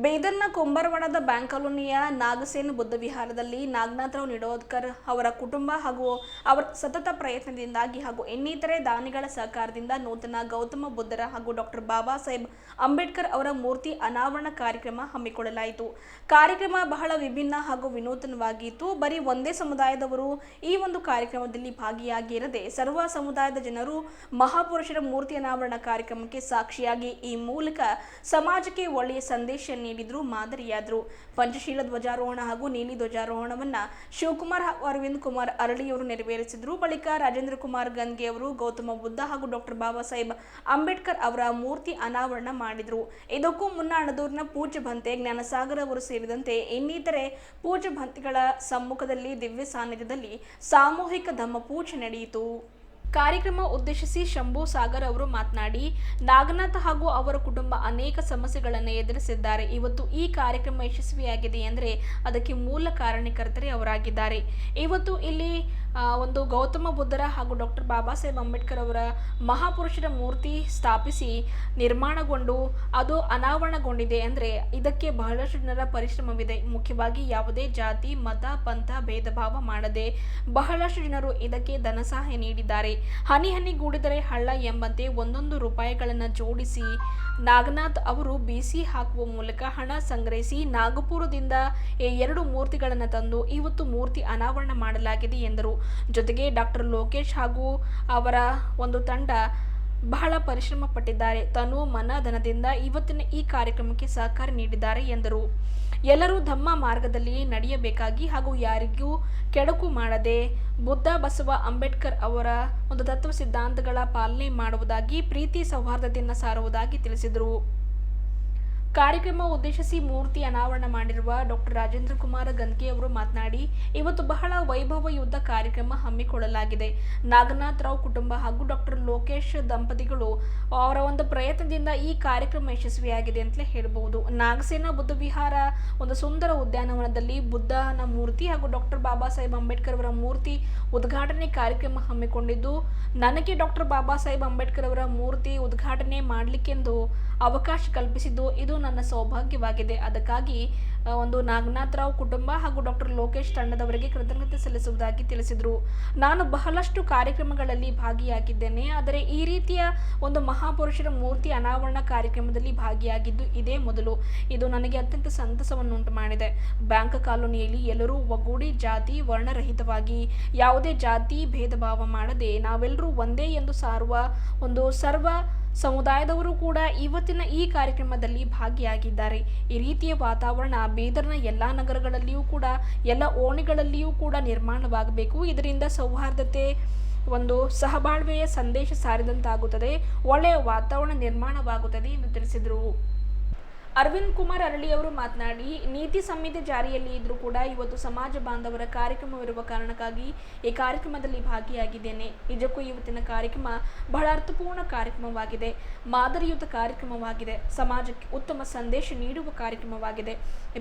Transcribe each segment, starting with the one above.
ಬೇದರ್ನ ಕೊಂಬರವಾಡದ bank ಕಾಲೋನಿಯ ನಾಗಸೇನ ಬುದ್ಧ ವಿಹಾರದಲ್ಲಿ ನಾಗನಾಥರಾವ್ ನಿಡೋದ್ಕರ್ ಅವರ ಕುಟುಂಬ ಹಾಗೂ ಅವರ ಸತತ ಪ್ರಯತ್ನದಿಂದಾಗಿ ಹಾಗೂ ಇನ್ನಿತರೆ ದಾನಿಗಳ ಸಹಕಾರದಿಂದ ನೂತನ ಗೌತಮ ಬುದ್ಧರ ಹಾಗೂ ಡಾಕ್ಟರ್ ಬಾಬಾ ಸಾಹೇಬ್ ಅಂಬೇಡ್ಕರ್ ಅವರ ಮೂರ್ತಿ ಅನಾವರಣ ಕಾರ್ಯಕ್ರಮ ಹಮ್ಮಿಕೊಳ್ಳಲಾಯಿತು. ಕಾರ್ಯಕ್ರಮ ಬಹಳ ವಿಭಿನ್ನ ಹಾಗೂ ವಿನೂತನವಾಗಿತ್ತು. ಬರೀ ಒಂದೇ ಸಮುದಾಯದವರು ಈ ಒಂದು ಕಾರ್ಯಕ್ರಮದಲ್ಲಿ ಭಾಗಿಯಾಗಿರದೆ ಸರ್ವ ಸಮುದಾಯದ ಜನರು ಮಹಾಪುರುಷರ ಮೂರ್ತಿ ಅನಾವರಣ ಕಾರ್ಯಕ್ರಮಕ್ಕೆ ಸಾಕ್ಷಿಯಾಗಿ ಈ ಮೂಲಕ ಸಮಾಜಕ್ಕೆ ಒಳ್ಳೆಯ ಸಂದೇಶ ನೀಡಿದ್ರು, ಮಾದರಿಯಾದರು. ಪಂಚಶೀಲ ಧ್ವಜಾರೋಹಣ ಹಾಗೂ ನೀಲಿ ಧ್ವಜಾರೋಹಣವನ್ನ ಶಿವಕುಮಾರ್ ಹಾಗೂ ಅರವಿಂದ್ ಕುಮಾರ್ ಅರಳಿಯವರು ನೆರವೇರಿಸಿದ್ರು. ಬಳಿಕ ರಾಜೇಂದ್ರ ಕುಮಾರ್ ಗನ್ಗೆ ಅವರು ಗೌತಮ ಬುದ್ಧ ಹಾಗೂ ಡಾಕ್ಟರ್ ಬಾಬಾ ಸಾಹೇಬ್ ಅಂಬೇಡ್ಕರ್ ಅವರ ಮೂರ್ತಿ ಅನಾವರಣ ಮಾಡಿದ್ರು. ಇದಕ್ಕೂ ಮುನ್ನ ಅಣದೂರಿನ ಪೂಜ್ಯ ಭಂತೆ ಜ್ಞಾನಸಾಗರ್ ಅವರು ಸೇರಿದಂತೆ ಇನ್ನಿತರೆ ಪೂಜ್ಯ ಭಂತೆಗಳ ಸಮ್ಮುಖದಲ್ಲಿ ದಿವ್ಯ ಸಾನ್ನಿಧ್ಯದಲ್ಲಿ ಸಾಮೂಹಿಕ ಧಮ್ಮ ಪೂಜೆ ನಡೆಯಿತು. ಕಾರ್ಯಕ್ರಮ ಉದ್ದೇಶಿಸಿ ಶಂಭು ಸಾಗರ್ ಅವರು ಮಾತನಾಡಿ, ನಾಗನಾಥ್ ಹಾಗೂ ಅವರ ಕುಟುಂಬ ಅನೇಕ ಸಮಸ್ಯೆಗಳನ್ನು ಎದುರಿಸಿದ್ದಾರೆ. ಇವತ್ತು ಈ ಕಾರ್ಯಕ್ರಮ ಯಶಸ್ವಿಯಾಗಿದೆ ಎಂದರೆ ಅದಕ್ಕೆ ಮೂಲ ಕಾರಣಕರ್ತರೇ ಅವರಾಗಿದ್ದಾರೆ. ಇವತ್ತು ಇಲ್ಲಿ ಒಂದು ಗೌತಮ ಬುದ್ಧರ ಹಾಗೂ ಡಾಕ್ಟರ್ ಬಾಬಾ ಸಾಹೇಬ್ ಅಂಬೇಡ್ಕರ್ ಅವರ ಮಹಾಪುರುಷರ ಮೂರ್ತಿ ಸ್ಥಾಪಿಸಿ ನಿರ್ಮಾಣಗೊಂಡು ಅದು ಅನಾವರಣಗೊಂಡಿದೆ ಅಂದರೆ ಇದಕ್ಕೆ ಬಹಳಷ್ಟು ಜನರ ಪರಿಶ್ರಮವಿದೆ. ಮುಖ್ಯವಾಗಿ ಯಾವುದೇ ಜಾತಿ ಮತ ಪಂಥ ಭೇದ ಭಾವ ಮಾಡದೆ ಬಹಳಷ್ಟು ಜನರು ಇದಕ್ಕೆ ಧನ ಸಹಾಯ ನೀಡಿದ್ದಾರೆ. ಹನಿ ಹನಿಗೂಡಿದರೆ ಹಳ್ಳ ಎಂಬಂತೆ ಒಂದೊಂದು ರೂಪಾಯಿಗಳನ್ನು ಜೋಡಿಸಿ ನಾಗನಾಥ್ ಅವರು ಬಿಸಿ ಹಾಕುವ ಮೂಲಕ ಹಣ ಸಂಗ್ರಹಿಸಿ ನಾಗಪುರದಿಂದ 2 ಮೂರ್ತಿಗಳನ್ನು ತಂದು ಇವತ್ತು ಮೂರ್ತಿ ಅನಾವರಣ ಮಾಡಲಾಗಿದೆ ಎಂದರು. ಜೊತೆಗೆ ಡಾಕ್ಟರ್ ಲೋಕೇಶ್ ಹಾಗೂ ಅವರ ಒಂದು ತಂಡ ಬಹಳ ಪರಿಶ್ರಮ ಪಟ್ಟಿದ್ದಾರೆ. ತನು ಮನ ಧನದಿಂದ ಇವತ್ತಿನ ಈ ಕಾರ್ಯಕ್ರಮಕ್ಕೆ ಸಹಕಾರ ನೀಡಿದ್ದಾರೆ ಎಂದರು. ಎಲ್ಲರೂ ಧಮ್ಮ ಮಾರ್ಗದಲ್ಲಿ ನಡೆಯಬೇಕಾಗಿ ಹಾಗೂ ಯಾರಿಗೂ ಕೆಡುಕು ಮಾಡದೆ ಬುದ್ಧ ಬಸವ ಅಂಬೇಡ್ಕರ್ ಅವರ ಒಂದು ತತ್ವ ಸಿದ್ಧಾಂತಗಳ ಪಾಲನೆ ಮಾಡುವುದಾಗಿ ಪ್ರೀತಿ ಸೌಹಾರ್ದತೆಯನ್ನು ಸಾರುವುದಾಗಿ ತಿಳಿಸಿದರು. ಕಾರ್ಯಕ್ರಮ ಉದ್ದೇಶಿಸಿ ಮೂರ್ತಿ ಅನಾವರಣ ಮಾಡಿರುವ ಡಾಕ್ಟರ್ ರಾಜೇಂದ್ರ ಕುಮಾರ್ ಗನ್ಕೆ ಅವರು ಮಾತನಾಡಿ, ಇವತ್ತು ಬಹಳ ವೈಭವಯುತ ಕಾರ್ಯಕ್ರಮ ಹಮ್ಮಿಕೊಳ್ಳಲಾಗಿದೆ. ನಾಗನಾಥ್ ರಾವ್ ಕುಟುಂಬ ಹಾಗೂ ಡಾಕ್ಟರ್ ಲೋಕೇಶ್ ದಂಪತಿಗಳು ಅವರ ಒಂದು ಪ್ರಯತ್ನದಿಂದ ಈ ಕಾರ್ಯಕ್ರಮ ಯಶಸ್ವಿಯಾಗಿದೆ ಅಂತಲೇ ಹೇಳಬಹುದು. ನಾಗಸೇನ ಬುದ್ಧ ವಿಹಾರ ಒಂದು ಸುಂದರ ಉದ್ಯಾನವನದಲ್ಲಿ ಬುದ್ಧನ ಮೂರ್ತಿ ಹಾಗೂ ಡಾಕ್ಟರ್ ಬಾಬಾ ಸಾಹೇಬ್ ಅಂಬೇಡ್ಕರ್ ಅವರ ಮೂರ್ತಿ ಉದ್ಘಾಟನೆ ಕಾರ್ಯಕ್ರಮ ಹಮ್ಮಿಕೊಂಡಿದ್ದು, ನನಗೆ ಡಾಕ್ಟರ್ ಬಾಬಾ ಸಾಹೇಬ್ ಅಂಬೇಡ್ಕರ್ ಅವರ ಮೂರ್ತಿ ಉದ್ಘಾಟನೆ ಮಾಡಲಿಕ್ಕೆಂದು ಅವಕಾಶ ಕಲ್ಪಿಸಿದ್ದು ಇದು ನನ್ನ ಸೌಭಾಗ್ಯವಾಗಿದೆ. ಅದಕ್ಕಾಗಿ ಒಂದು ನಾಗನಾಥ್ ರಾವ್ ಕುಟುಂಬ ಹಾಗೂ ಡಾಕ್ಟರ್ ಲೋಕೇಶ್ ತಂಡದವರಿಗೆ ಕೃತಜ್ಞತೆ ಸಲ್ಲಿಸುವುದಾಗಿ ತಿಳಿಸಿದರು. ನಾನು ಬಹಳಷ್ಟು ಕಾರ್ಯಕ್ರಮಗಳಲ್ಲಿ ಭಾಗಿಯಾಗಿದ್ದೇನೆ, ಆದರೆ ಈ ರೀತಿಯ ಒಂದು ಮಹಾಪುರುಷರ ಮೂರ್ತಿ ಅನಾವರಣ ಕಾರ್ಯಕ್ರಮದಲ್ಲಿ ಭಾಗಿಯಾಗಿದ್ದು ಇದೇ ಮೊದಲು. ಇದು ನನಗೆ ಅತ್ಯಂತ ಸಂತಸವನ್ನುಂಟು ಮಾಡಿದೆ. ಬ್ಯಾಂಕ್ ಕಾಲೋನಿಯಲ್ಲಿ ಎಲ್ಲರೂ ಒಗ್ಗೂಡಿ ಜಾತಿ ವರ್ಣರಹಿತವಾಗಿ ಯಾವುದೇ ಜಾತಿ ಭೇದ ಭಾವ ಮಾಡದೆ ನಾವೆಲ್ಲರೂ ಒಂದೇ ಎಂದು ಸಾರುವ ಒಂದು ಸರ್ವ ಸಮುದಾಯದವರು ಕೂಡ ಇವತ್ತಿನ ಈ ಕಾರ್ಯಕ್ರಮದಲ್ಲಿ ಭಾಗಿಯಾಗಿದ್ದಾರೆ. ಈ ರೀತಿಯ ವಾತಾವರಣ ಬೀದರ್ನ ಎಲ್ಲ ನಗರಗಳಲ್ಲಿಯೂ ಕೂಡ ಎಲ್ಲ ಓಣಿಗಳಲ್ಲಿಯೂ ಕೂಡ ನಿರ್ಮಾಣವಾಗಬೇಕು. ಇದರಿಂದ ಸೌಹಾರ್ದತೆ ಒಂದು ಸಹಬಾಳ್ವೆಯ ಸಂದೇಶ ಸಾರಿದಂತಾಗುತ್ತದೆ, ಒಳ್ಳೆಯ ವಾತಾವರಣ ನಿರ್ಮಾಣವಾಗುತ್ತದೆ ಎಂದು ತಿಳಿಸಿದರು. ಅರವಿಂದ್ ಕುಮಾರ್ ಅರಳಿ ಅವರು ಮಾತನಾಡಿ, ನೀತಿ ಸಂಹಿತೆ ಜಾರಿಯಲ್ಲಿ ಇದ್ರೂ ಕೂಡ ಇವತ್ತು ಸಮಾಜ ಬಾಂಧವರ ಕಾರ್ಯಕ್ರಮವಿರುವ ಕಾರಣಕ್ಕಾಗಿ ಈ ಕಾರ್ಯಕ್ರಮದಲ್ಲಿ ಭಾಗಿಯಾಗಿದ್ದೇನೆ. ನಿಜಕ್ಕೂ ಇವತ್ತಿನ ಕಾರ್ಯಕ್ರಮ ಬಹಳ ಅರ್ಥಪೂರ್ಣ ಕಾರ್ಯಕ್ರಮವಾಗಿದೆ, ಮಾದರಿಯುತ ಕಾರ್ಯಕ್ರಮವಾಗಿದೆ, ಸಮಾಜಕ್ಕೆ ಉತ್ತಮ ಸಂದೇಶ ನೀಡುವ ಕಾರ್ಯಕ್ರಮವಾಗಿದೆ.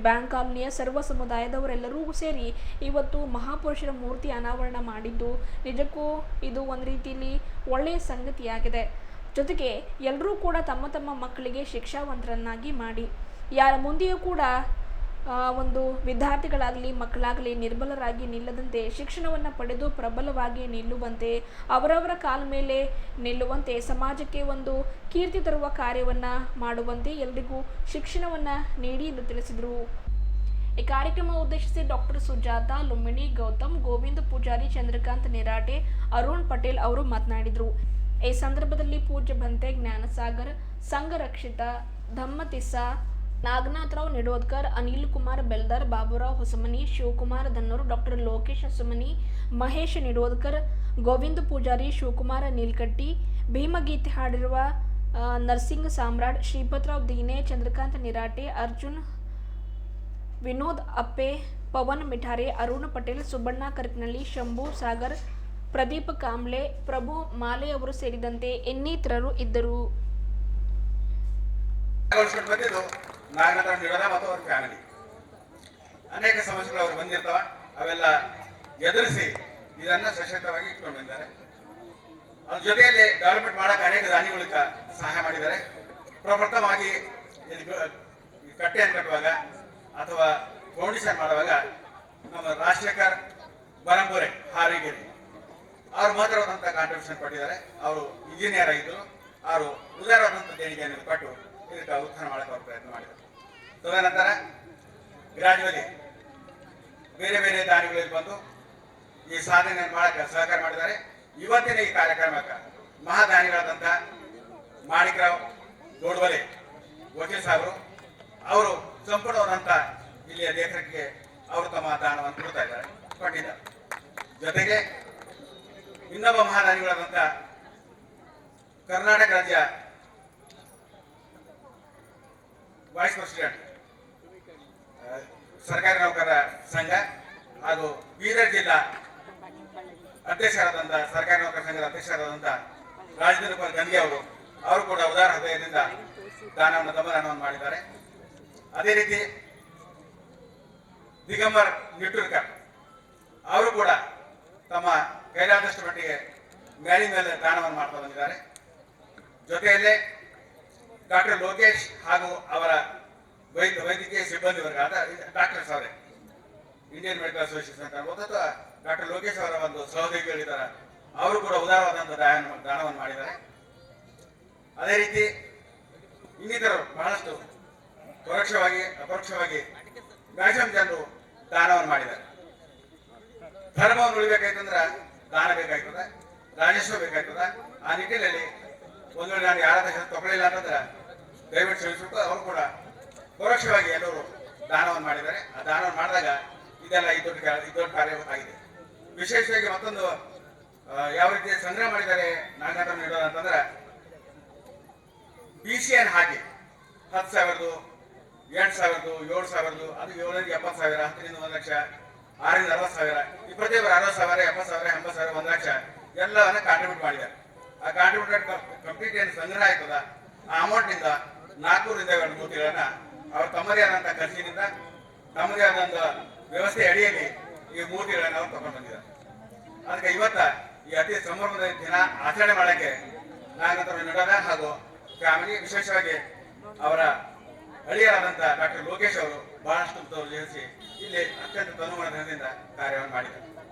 ಬ್ಯಾಂಕ್ ಕಾಲೋನಿಯ ಸರ್ವ ಸಮುದಾಯದವರೆಲ್ಲರೂ ಸೇರಿ ಇವತ್ತು ಮಹಾಪುರುಷರ ಮೂರ್ತಿ ಅನಾವರಣ ಮಾಡಿದ್ದು ನಿಜಕ್ಕೂ ಇದು ಒಂದು ರೀತಿಯಲ್ಲಿ ಒಳ್ಳೆಯ ಸಂಗತಿಯಾಗಿದೆ. ಜೊತೆಗೆ ಎಲ್ಲರೂ ಕೂಡ ತಮ್ಮ ತಮ್ಮ ಮಕ್ಕಳಿಗೆ ಶಿಕ್ಷಾವಂತರನ್ನಾಗಿ ಮಾಡಿ ಯಾರ ಮುಂದೆಯೂ ಕೂಡ ಒಂದು ವಿದ್ಯಾರ್ಥಿಗಳಾಗಲಿ ಮಕ್ಕಳಾಗಲಿ ನಿರ್ಬಲರಾಗಿ ನಿಲ್ಲದಂತೆ ಶಿಕ್ಷಣವನ್ನು ಪಡೆದು ಪ್ರಬಲವಾಗಿ ನಿಲ್ಲುವಂತೆ ಅವರವರ ಕಾಲ ಮೇಲೆ ನಿಲ್ಲುವಂತೆ ಸಮಾಜಕ್ಕೆ ಒಂದು ಕೀರ್ತಿ ತರುವ ಕಾರ್ಯವನ್ನು ಮಾಡುವಂತೆ ಎಲ್ಲರಿಗೂ ಶಿಕ್ಷಣವನ್ನು ನೀಡಿ ಎಂದು ತಿಳಿಸಿದರು. ಈ ಕಾರ್ಯಕ್ರಮ ಉದ್ದೇಶಿಸಿ ಡಾಕ್ಟರ್ ಸುಜಾತ ಲುಂಬಿನಿ, ಗೌತಮ್, ಗೋವಿಂದ ಪೂಜಾರಿ, ಚಂದ್ರಕಾಂತ್ ನಿರಾಟೆ, ಅರುಣ್ ಪಟೇಲ್ ಅವರು ಮಾತನಾಡಿದರು. ಈ ಸಂದರ್ಭದಲ್ಲಿ ಪೂಜ್ಯ ಭಂತೆ ಜ್ಞಾನಸಾಗರ್, ಸಂಘರಕ್ಷಿತ, ಧಮ್ಮತಿಸ್ಸ, ನಾಗನಾಥ್ ರಾವ್ ನಿಡೋದ್ಕರ್, ಅನಿಲ್ ಕುಮಾರ್ ಬೆಲ್ದಾರ್, ಬಾಬುರಾವ್ ಹೊಸಮನಿ, ಶಿವಕುಮಾರ್ ಧನ್ನೂರ್, ಡಾಕ್ಟರ್ ಲೋಕೇಶ್ ಸುಮನಿ, ಮಹೇಶ್ ನಿಡೋದ್ಕರ್, ಗೋವಿಂದ ಪೂಜಾರಿ, ಶಿವಕುಮಾರ್ ನೀಲ್ಕಟ್ಟಿ, ಭೀಮಗೀತೆ ಹಾಡಿರುವ ನರ್ಸಿಂಗ್ ಸಾಮ್ರಾಟ್, ಶ್ರೀಪತ್ರಾವ್ ದೀನೆ, ಚಂದ್ರಕಾಂತ್ ನಿರಾಟೆ, ಅರ್ಜುನ್, ವಿನೋದ್ ಅಪ್ಪೆ, ಪವನ್ ಮಿಠಾರೆ, ಅರುಣ್ ಪಟೇಲ್, ಸುಬ್ಬಣ್ಣ ಕರ್ಕನಳ್ಳಿ, ಶಂಭು ಸಾಗರ್, ಪ್ರದೀಪ್ ಕಾಂಬ್ಳೆ, ಪ್ರಭು ಮಾಲೆ ಅವರು ಸೇರಿದಂತೆ ಇನ್ನಿತರರು ಇದ್ದರು. ಅನೇಕ ಸಮಸ್ಯೆಗಳು ಅವರು ಬಂದಿರ್ತಾವ, ಅವೆಲ್ಲ ಎದುರಿಸಿ ಇದನ್ನ ಸಶಕ್ತವಾಗಿ ಇಟ್ಕೊಂಡು ಬಂದಿದ್ದಾರೆ. ಅದ್ರ ಜೊತೆಯಲ್ಲಿ ಡೆವಲಪ್ಮೆಂಟ್ ಮಾಡಕ್ಕೆ ಅನೇಕ ದಾನಿಗಳಿಗೆ ಸಹಾಯ ಮಾಡಿದ್ದಾರೆ. ಪ್ರಪ್ರಥಮವಾಗಿ ಕಟ್ಟೆಯನ್ನು ಕಟ್ಟುವಾಗ ಅಥವಾ ಫೌಂಡೇಶನ್ ಮಾಡುವಾಗ ನಮ್ಮ ರಾಜಶೇಖರ್ ಬರಂಪುರೆ ಹಾರಿಗಿರಿ ಅವರು ಮಾತ್ರವಾದಂಥ ಕಾಂಟ್ರಿಬ್ಯೂಷನ್ ಕೊಟ್ಟಿದ್ದಾರೆ. ಅವರು ಇಂಜಿನಿಯರ್ ಆಗಿದ್ದರು. ಅವರು ಉದಾರವಾದಂಥ ದೇಣಿಗೆಯನ್ನು ಕೊಟ್ಟು ಇದಕ್ಕೆ ಉತ್ಥಾನ ಮಾಡಕ್ಕೆ ಅವರು ಪ್ರಯತ್ನ ಮಾಡಿದರು. ತದನಂತರ ಗ್ರಾಜುವಲಿ ಬೇರೆ ಬೇರೆ ದಾನಿಗಳಲ್ಲಿ ಬಂದು ಈ ಸಾಧನೆಯನ್ನು ಮಾಡಕ್ಕೆ ಸಹಕಾರ ಮಾಡಿದ್ದಾರೆ. ಇವತ್ತಿನ ಈ ಕಾರ್ಯಕ್ರಮಕ್ಕೆ ಮಹಾದಾನಿಗಳಾದಂಥ ಮಾಣಿಕರಾವ್ ಗೋಡ್ವಲೆ ವಕೀಲ್ ಸಾಹೇಬರು ಅವರು ಸಂಪೂರ್ಣವಾದಂಥ ಇಲ್ಲಿಯ ಲೇಖನಕ್ಕೆ ಅವರು ತಮ್ಮ ದಾನವನ್ನು ಕೊಟ್ಟಿದ್ದಾರೆ. ಜೊತೆಗೆ ಇನ್ನೊಬ್ಬ ಮಹಾದಾನಿಗಳಾದಂಥ ಕರ್ನಾಟಕ ರಾಜ್ಯ ವೈಸ್ ಪ್ರೆಸಿಡೆಂಟ್ ಸರ್ಕಾರಿ ನೌಕರರ ಸಂಘ ಹಾಗೂ ಬೀದರ್ ಜಿಲ್ಲಾ ಅಧ್ಯಕ್ಷರಾದಂಥ ಸರ್ಕಾರಿ ನೌಕರ ಸಂಘದ ಅಧ್ಯಕ್ಷರಾದಂಥ ರಾಜೇಂದ್ರ ಕುಮಾರ್ ಗಂಗೆ ಅವರು ಕೂಡ ಉದಾರ ಹೃದಯದಿಂದ ದಾನವನ್ನು ಮಾಡಿದ್ದಾರೆ. ಅದೇ ರೀತಿ ದಿಗಂಬರ್ ನಿಟ್ಟೂರ್ಕರ್ ಅವರು ಕೂಡ ತಮ್ಮ ಕೈಲಾದಷ್ಟು ಮಟ್ಟಿಗೆ ಮೇಲಿನ ಮೇಲೆ ದಾನವನ್ನು ಮಾಡ್ತಾ ಬಂದಿದ್ದಾರೆ. ಜೊತೆಯಲ್ಲೇ ಡಾಕ್ಟರ್ ಲೋಕೇಶ್ ಹಾಗೂ ಅವರ ವೈದ್ಯಕೀಯ ಸಿಬ್ಬಂದಿ ವರ್ಗ ಡಾಕ್ಟರ್ಸ್ ಅವರೇ ಇಂಡಿಯನ್ ಮೆಡಿಕಲ್ ಅಸೋಸಿಯೇಷನ್ ಅಥವಾ ಡಾಕ್ಟರ್ ಲೋಕೇಶ್ ಅವರ ಒಂದು ಸಹೋದ್ಯೋಗಿಗಳಿದ್ದಾರೆ. ಅವರು ಕೂಡ ಉದಾರವಾದಂಥ ದಾನವನ್ನು ಮಾಡಿದ್ದಾರೆ. ಅದೇ ರೀತಿ ಇನ್ನಿತರರು ಬಹಳಷ್ಟು ಪರೋಕ್ಷವಾಗಿ ಅಪರೋಕ್ಷವಾಗಿ ಮ್ಯಾಕ್ಸಿಮಮ್ ಜನರು ದಾನವನ್ನು ಮಾಡಿದ್ದಾರೆ. ಧರ್ಮವನ್ನು ಉಳಿಬೇಕಾಯ್ತಂದ್ರೆ ದಾನ ಬೇಕಾಗ್ತದೆ, ರಾಜಸ್ವ ಬೇಕಾಗ್ತದೆ. ಆ ನಿಟ್ಟಿನಲ್ಲಿ ಒಂದು ವೇಳೆ ನಾನು ಯಾರ ತಗೊಳ್ಳಿಲ್ಲ ಅಂತಂದ್ರೆ ದಯವಿಟ್ಟು ಕ್ಷಮಿಸಬೇಕು. ಅವರು ಕೂಡ ಪರೋಕ್ಷವಾಗಿ ಎಲ್ಲರೂ ದಾನವನ್ನು ಮಾಡಿದ್ದಾರೆ. ಆ ದಾನವನ್ನು ಮಾಡಿದಾಗ ಇದೆಲ್ಲ ಈ ದೊಡ್ಡ ಕಾರ್ಯ ಆಗಿದೆ. ವಿಶೇಷವಾಗಿ ಮತ್ತೊಂದು ಯಾವ ರೀತಿ ಸಂಗ್ರಹ ಮಾಡಿದ್ದಾರೆ ನಾಗನಾಥ ನೀಡೋದು ಅಂತಂದ್ರೆ BCN ಹಾಕಿ 10,000, 8,000, 7,000, ಅದು 770,000, 10ರಿಂದ 1 ಲಕ್ಷ, 6ರಿಂದ 60,000, ಈ ಪ್ರತಿಯೊಬ್ಬರು 60,000, 70,000, 80,000, 1 ಲಕ್ಷ ಎಲ್ಲವನ್ನ ಕಾಂಟ್ರಿಬ್ಯೂಟ್ ಮಾಡಿದ್ದಾರೆ. ಆ ಕಾಂಟ್ರಿಬ್ಯೂಟೆಡ್ ಕಂಪ್ಲೀಟ್ ಏನು ಸಂಗ್ರಹ ಆಯ್ತದ ಆ ಅಮೌಂಟ್ನಿಂದ 400ರಿಂದ 700 ಮೂರ್ತಿಗಳನ್ನ ಅವರು ತಮ್ಮದೇ ಆದಂಥ ಖರ್ಚಿನಿಂದ ತಮ್ಮದೇ ಆದಂಥ ವ್ಯವಸ್ಥೆ ಅಡಿಯಲ್ಲಿ ಈ ಮೂರ್ತಿಗಳನ್ನು ಅವರು ತಗೊಂಡು ಬಂದಿದ್ದಾರೆ. ಅದಕ್ಕೆ ಇವತ್ತ ಈ ಅತಿ ಸಂಭ್ರಮದ ದಿನ ಆಚರಣೆ ಮಾಡಕ್ಕೆ ನಾಗನಾಥ ನಡೋದ ಹಾಗೂ ಫ್ಯಾಮಿಲಿ, ವಿಶೇಷವಾಗಿ ಅವರ ಅಳಿಯರಾದಂಥ ಡಾಕ್ಟರ್ ಲೋಕೇಶ್ ಅವರು ಬಹಳಷ್ಟು ಜಯಿಸಿ ಇಲ್ಲಿ ಅತ್ಯಂತ ತನುಮನದಿಂದ ಕಾರ್ಯವನ್ನು ಮಾಡಿದ್ದಾರೆ.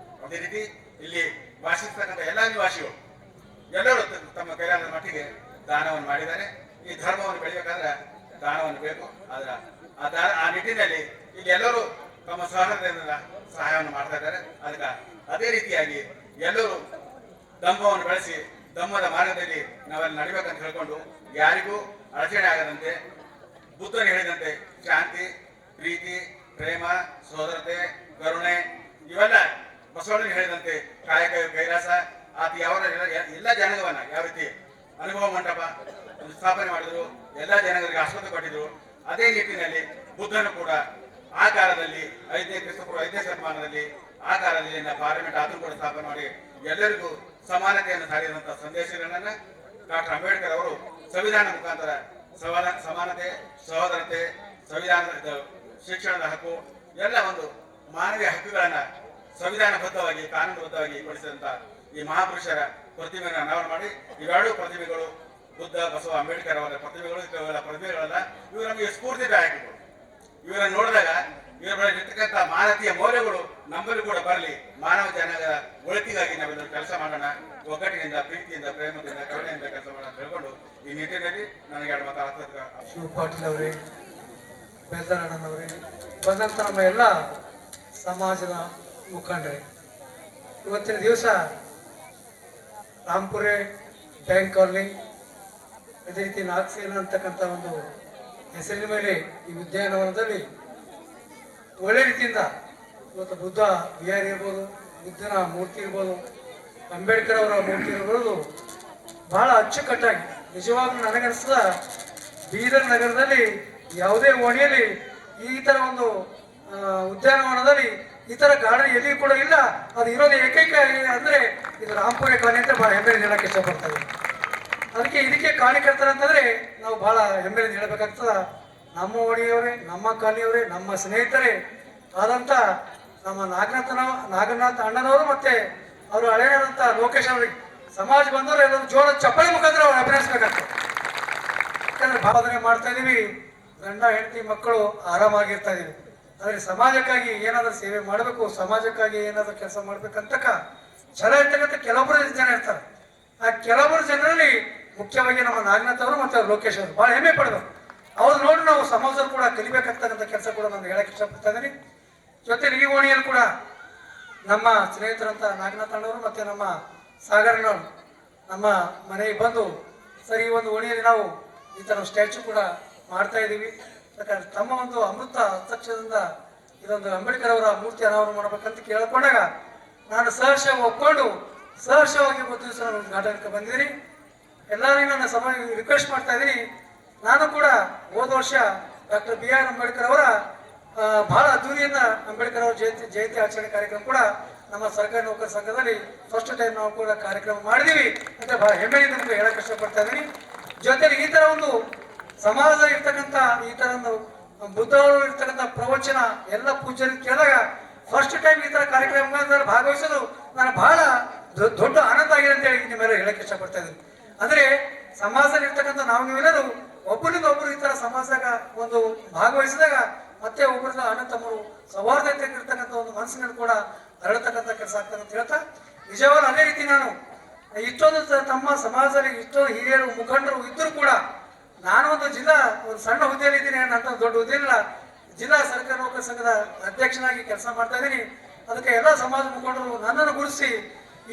ಅದೇ ರೀತಿ ಇಲ್ಲಿ ವಾಸಿಸ್ತಕ್ಕಂಥ ಎಲ್ಲ ನಿವಾಸಿಗಳು ಎಲ್ಲರೂ ತಮ್ಮ ಕೈಲಾದ ಮಟ್ಟಿಗೆ ದಾನವನ್ನು ಮಾಡಿದ್ದಾರೆ. ಈ ಧರ್ಮವನ್ನು ಬೆಳೆಯಬೇಕಾದ್ರೆ ದಾನವನ್ನು ಬೇಕು. ಆದ್ರೆ ಆ ನಿಟ್ಟಿನಲ್ಲಿ ಇಲ್ಲಿ ಎಲ್ಲರೂ ತಮ್ಮ ಸಹಕಾರದಿಂದ ಸಹಾಯವನ್ನು ಮಾಡ್ತಾ ಇದ್ದಾರೆ. ಅದಕ್ಕೆ ಅದೇ ರೀತಿಯಾಗಿ ಎಲ್ಲರೂ ಧರ್ಮವನ್ನು ಬೆಳೆಸಿ ಧರ್ಮದ ಮಾರ್ಗದಲ್ಲಿ ನಾವೆಲ್ಲ ನಡಿಬೇಕಂತ ಹೇಳ್ಕೊಂಡು ಯಾರಿಗೂ ಅಡಚಣೆ ಆಗದಂತೆ ಬುದ್ಧನು ಹೇಳಿದಂತೆ ಶಾಂತಿ, ಪ್ರೀತಿ, ಪ್ರೇಮ, ಸೋದರತೆ, ಕರುಣೆ ಇವೆಲ್ಲ ಬಸವಣ್ಣನ ಹೇಳಿದಂತೆ ಕಾಯಕ ಕೈಲಾಸ ಆತ ಯಾವ ಎಲ್ಲ ಜನಾಂಗವನ್ನ ಯಾವ ರೀತಿ ಅನುಭವ ಮಂಟಪ ಸ್ಥಾಪನೆ ಮಾಡಿದ್ರು, ಎಲ್ಲ ಜನಾಂಗರಿಗೆ ಆಸ್ಪತ್ರೆ ಕೊಟ್ಟಿದ್ರು. ಅದೇ ನಿಟ್ಟಿನಲ್ಲಿ ಬುದ್ಧನು ಕೂಡ ಆ ಕಾಲದಲ್ಲಿ 5ನೇ ಕ್ರಿಸ್ತಪೂರ್ವ 5ನೇ ಶತಮಾನದಲ್ಲಿ ಆ ಕಾಲದಲ್ಲಿ ಪಾರ್ಲಿಮೆಂಟ್ ಆದರೂ ಕೂಡ ಸ್ಥಾಪನೆ ಮಾಡಿ ಎಲ್ಲರಿಗೂ ಸಮಾನತೆಯನ್ನು ಸಾರಿದಂತಹ ಸಂದೇಶಗಳನ್ನ ಡಾಕ್ಟರ್ ಅಂಬೇಡ್ಕರ್ ಅವರು ಸಂವಿಧಾನ ಮುಖಾಂತರ ಸಮಾನತೆ, ಸಹೋದರತೆ, ಸಂವಿಧಾನದ ಶಿಕ್ಷಣದ ಹಕ್ಕು ಎಲ್ಲ ಒಂದು ಮಾನವೀಯ ಹಕ್ಕುಗಳನ್ನ ಸಂವಿಧಾನಬದ್ಧವಾಗಿ ಕಾನೂನುಬದ್ಧವಾಗಿ ಪಡಿಸಿದಂತ ಈ ಮಹಾಪುರುಷರ ಪ್ರತಿಮೆಯನ್ನು ಅನಾವರಣ ಮಾಡಿ ಇವೆರಡೂ ಪ್ರತಿಮೆಗಳು ಬುದ್ಧ, ಬಸವ, ಅಂಬೇಡ್ಕರ್ ಅವರ ಪ್ರತಿಮೆಗಳು. ಪ್ರತಿಮೆಗಳಲ್ಲ, ಇವರು ನಮಗೆ ಸ್ಫೂರ್ತಿದಾಯಕಗಳು. ಇವರನ್ನು ನೋಡಿದಾಗ ಇವರ ಬಳಿ ಇರ್ತಕ್ಕಂಥ ಮಾನವೀಯ ಮೌಲ್ಯಗಳು ನಮ್ಮಲ್ಲಿ ಕೂಡ ಬರಲಿ. ಮಾನವ ಜನಾಂಗದ ಒಳಿತಿಗಾಗಿ ನಾವೆಲ್ಲರೂ ಕೆಲಸ ಮಾಡೋಣ. ಒಗ್ಗಟ್ಟಿನಿಂದ, ಪ್ರೀತಿಯಿಂದ, ಪ್ರೇಮದಿಂದ, ಕರುಣೆಯಿಂದ ಕೆಲಸ ಮಾಡೋಣ ಅಂತ ಹೇಳ್ಕೊಂಡು ಈ ನಿಟ್ಟಿನಲ್ಲಿ ನನಗೆ 2 ಮಾತಾಡ್ತಾ ಶಿವ ಪಾಟೀಲ್ ಅವರೇ, ಬೇದರಣ್ಣನವರೇ, ಬಂದಂಥ ನಮ್ಮ ಎಲ್ಲ ಸಮಾಜದ ಮುಖಂಡರೇ, ಇವತ್ತಿನ ದಿವಸ ರಾಂಪುರೆ ಬ್ಯಾಂಕ್ ಕಾಲನಿ, ಅದೇ ರೀತಿ ನಾಗಸೇನ ಅಂತಕ್ಕಂಥ ಒಂದು ಹೆಸರಿನ ಮೇಲೆ ಈ ಉದ್ಯಾನವನದಲ್ಲಿ ಒಳ್ಳೆ ರೀತಿಯಿಂದ ಇವತ್ತು ಬುದ್ಧ ವಿಹಾರ ಇರ್ಬೋದು, ಬುದ್ಧನ ಮೂರ್ತಿ ಇರ್ಬೋದು, ಅಂಬೇಡ್ಕರ್ ಅವರ ಮೂರ್ತಿ ಇರ್ಬೋದು, ಬಹಳ ಅಚ್ಚುಕಟ್ಟಾಗಿ ನಿಜವಾಗ್ಲೂ ನನಗನ್ನಿಸ್ತದ ಬೀದರ್ ನಗರದಲ್ಲಿ ಯಾವುದೇ ಓಣಿಯಲ್ಲಿ ಈ ಥರ ಒಂದು ಉದ್ಯಾನವನದಲ್ಲಿ ಈ ಥರ ಗಾರ್ಡನ್ ಎಲ್ಲಿ ಕೂಡ ಇಲ್ಲ. ಅದು ಇರೋದು ಏಕೈಕ ಅಂದರೆ ಇದು ರಾಂಪುರೆ ಕಾಲನಿ ಅಂತ ಭಾಳ ಹೆಮ್ಮೆಯಿಂದ ಹೇಳಕ್ಕೆ ಇಷ್ಟಪಡ್ತಾರೆ. ಅದಕ್ಕೆ ಇದಕ್ಕೆ ಕಾರಣಕರ್ತರಂತಂದರೆ ನಾವು ಭಾಳ ಹೆಮ್ಮೆಯಿಂದ ಹೇಳಬೇಕಾಗ್ತದ. ನಮ್ಮ ಓಣಿಯವರೇ, ನಮ್ಮ ಕಾಲನಿಯವರೇ, ನಮ್ಮ ಸ್ನೇಹಿತರೇ ಆದಂಥ ನಮ್ಮ ನಾಗನಾಥ ಅಣ್ಣನವರು ಮತ್ತು ಅವರು ಹಳೆಯದಂಥ ಲೋಕೇಶ್ ಅವರಿಗೆ ಸಮಾಜ ಬಂದವರು ಎಲ್ಲರೂ ಜೋರ ಚಪ್ಪಲಿ ಮುಖಾಂತರ ಅವ್ರು ಅಭಿನಯಿಸ್ಬೇಕಾಗ್ತದೆ. ಯಾಕಂದ್ರೆ ಭಾವನೆ ಮಾಡ್ತಾ ಇದೀವಿ, ಗಂಡ ಹೆಂಡತಿ ಮಕ್ಕಳು ಆರಾಮಾಗಿರ್ತಾ ಇದೀವಿ. ಆದರೆ ಸಮಾಜಕ್ಕಾಗಿ ಏನಾದರೂ ಸೇವೆ ಮಾಡಬೇಕು, ಸಮಾಜಕ್ಕಾಗಿ ಏನಾದರೂ ಕೆಲಸ ಮಾಡ್ಬೇಕಂತಕ್ಕ ಛಲ ಇರ್ತಕ್ಕಂಥ ಕೆಲವೊಬ್ಬರು ಜನ ಇರ್ತಾರೆ. ಆ ಕೆಲವೊಬ್ಬರು ಜನರಲ್ಲಿ ಮುಖ್ಯವಾಗಿ ನಮ್ಮ ನಾಗನಾಥ್ ಅವರು ಮತ್ತು ಲೋಕೇಶ್ ಅವರು ಭಾಳ ಹೆಮ್ಮೆ ಪಡಬೇಕು. ಅವ್ರು ನೋಡಿ ನಾವು ಸಮಾಜದಲ್ಲಿ ಕೂಡ ಕಲಿಬೇಕಾಗ್ತಕ್ಕಂಥ ಕೆಲಸ ಕೂಡ ನಾನು ಹೇಳಕ್ಕೆ ಇಷ್ಟಪಡ್ತಾ ಇದ್ದೀನಿ. ಜೊತೆಗೆ ಈ ಓಣಿಯಲ್ಲಿ ಕೂಡ ನಮ್ಮ ಸ್ನೇಹಿತರಂತ ನಾಗನಾಥ್ ಅಣ್ಣವರು ಮತ್ತು ನಮ್ಮ ಸಾಗರನವರು ನಮ್ಮ ಮನೆಗೆ ಬಂದು ಸರ್ ಈ ಒಂದು ಓಣಿಯಲ್ಲಿ ನಾವು ಈ ಥರ ಸ್ಟ್ಯಾಚು ಕೂಡ ಮಾಡ್ತಾ ಇದ್ದೀವಿ. ಯಾಕಂದ್ರೆ ತಮ್ಮ ಒಂದು ಅಮೃತ ಹಸ್ತಕ್ಷರದಿಂದ ಇದೊಂದು ಅಂಬೇಡ್ಕರ್ ಅವರ ಮೂರ್ತಿ ಅನಾವರಣ ಮಾಡ್ಬೇಕಂತ ಕೇಳ್ಕೊಂಡಾಗ ನಾನು ಸಹರ್ಷ ಒಪ್ಕೊಂಡು ಸಹರ್ಷವಾಗಿ ಒಂದು ದಿವಸ ನಾನು ಉದ್ಘಾಟನೆಗೆ ಬಂದಿದ್ದೀನಿ. ಎಲ್ಲರಿಗೂ ನನ್ನ ಸಮಾಜ ರಿಕ್ವೆಸ್ಟ್ ಮಾಡ್ತಾ ಇದ್ದೀನಿ. ನಾನು ಕೂಡ ಹೋದ ವರ್ಷ ಡಾಕ್ಟರ್ BR ಅಂಬೇಡ್ಕರ್ ಅವರ ಬಹಳ ಅದ್ದೂರಿಯಿಂದ ಅಂಬೇಡ್ಕರ್ ಅವರ ಜಯಂತಿ ಆಚರಣೆ ಕಾರ್ಯಕ್ರಮ ಕೂಡ ನಮ್ಮ ಸರ್ಕಾರಿ ನೌಕರ ಸಂಘದಲ್ಲಿ ಫಸ್ಟ್ ಟೈಮ್ ನಾವು ಕೂಡ ಕಾರ್ಯಕ್ರಮ ಮಾಡಿದೀವಿ ಅಂತ ಬಹಳ ಹೆಮ್ಮೆಯಿಂದ ನಿಮಗೆ ಹೇಳಕ್ ಇಷ್ಟಪಡ್ತಾ ಇದ್ದೀನಿ. ಜೊತೆಗೆ ಈ ತರ ಒಂದು ಸಮಾಜದಲ್ಲಿ ಇರ್ತಕ್ಕಂಥ ಈ ತರ ಒಂದು ಬುದ್ಧ ಅವರು ಇರ್ತಕ್ಕಂಥ ಪ್ರವಚನ ಎಲ್ಲ ಪೂಜೆಯನ್ನು ಕೇಳಿದಾಗ ಫಸ್ಟ್ ಟೈಮ್ ಈ ತರ ಕಾರ್ಯಕ್ರಮಗಳಲ್ಲಿ ಭಾಗವಹಿಸೋದು ನಾನು ಬಹಳ ದೊಡ್ಡ ಆನಂದ ಆಗಿದೆ ಅಂತ ಹೇಳಿ ನಿಮ್ಮೆಲ್ಲ ಹೇಳಕ್ ಇಷ್ಟಪಡ್ತಾ ಇದ್ದೀನಿ. ಅಂದ್ರೆ ಸಮಾಜದಲ್ಲಿ ಇರ್ತಕ್ಕಂಥ ನಾವು ನೀವೆಲ್ಲರೂ ಒಬ್ಬರಿಂದ ಒಬ್ಬರು ಈ ತರ ಸಮಾಜದಾಗ ಒಂದು ಭಾಗವಹಿಸಿದಾಗ ಮತ್ತೆ ಒಬ್ಬರಿಂದ ಅಣ್ಣ ತಮ್ಮರು ಸೌಹಾರ್ದತೆ ಇರ್ತಕ್ಕಂಥ ಒಂದು ಮನಸ್ಸಿನಲ್ಲಿ ಕೂಡ ಹರಳತಕ್ಕಂಥ ಕೆಲಸ ಆಗ್ತದೆ ಅಂತ ಹೇಳ್ತಾ ನಿಜವಾಗ್ಲೂ ಅದೇ ರೀತಿ ನಾನು ಇಷ್ಟೊಂದು ತಮ್ಮ ಸಮಾಜದಲ್ಲಿ ಇಷ್ಟೊಂದು ಹಿರಿಯರು ಮುಖಂಡರು ಇದ್ದರೂ ಕೂಡ ನಾನು ಒಂದು ಸಣ್ಣ ಹುದ್ದೆಯಲ್ಲಿ ಇದ್ದೀನಿ, ಅಂತ ದೊಡ್ಡ ಹುದ್ದೆಯಿಲ್ಲ, ಜಿಲ್ಲಾ ಸರ್ಕಾರಿ ನೌಕರ ಸಂಘದ ಅಧ್ಯಕ್ಷನಾಗಿ ಕೆಲಸ ಮಾಡ್ತಾ ಇದ್ದೀನಿ. ಅದಕ್ಕೆ ಎಲ್ಲ ಸಮಾಜ ಮುಖಂಡರು ನನ್ನನ್ನು ಗುರುತಿಸಿ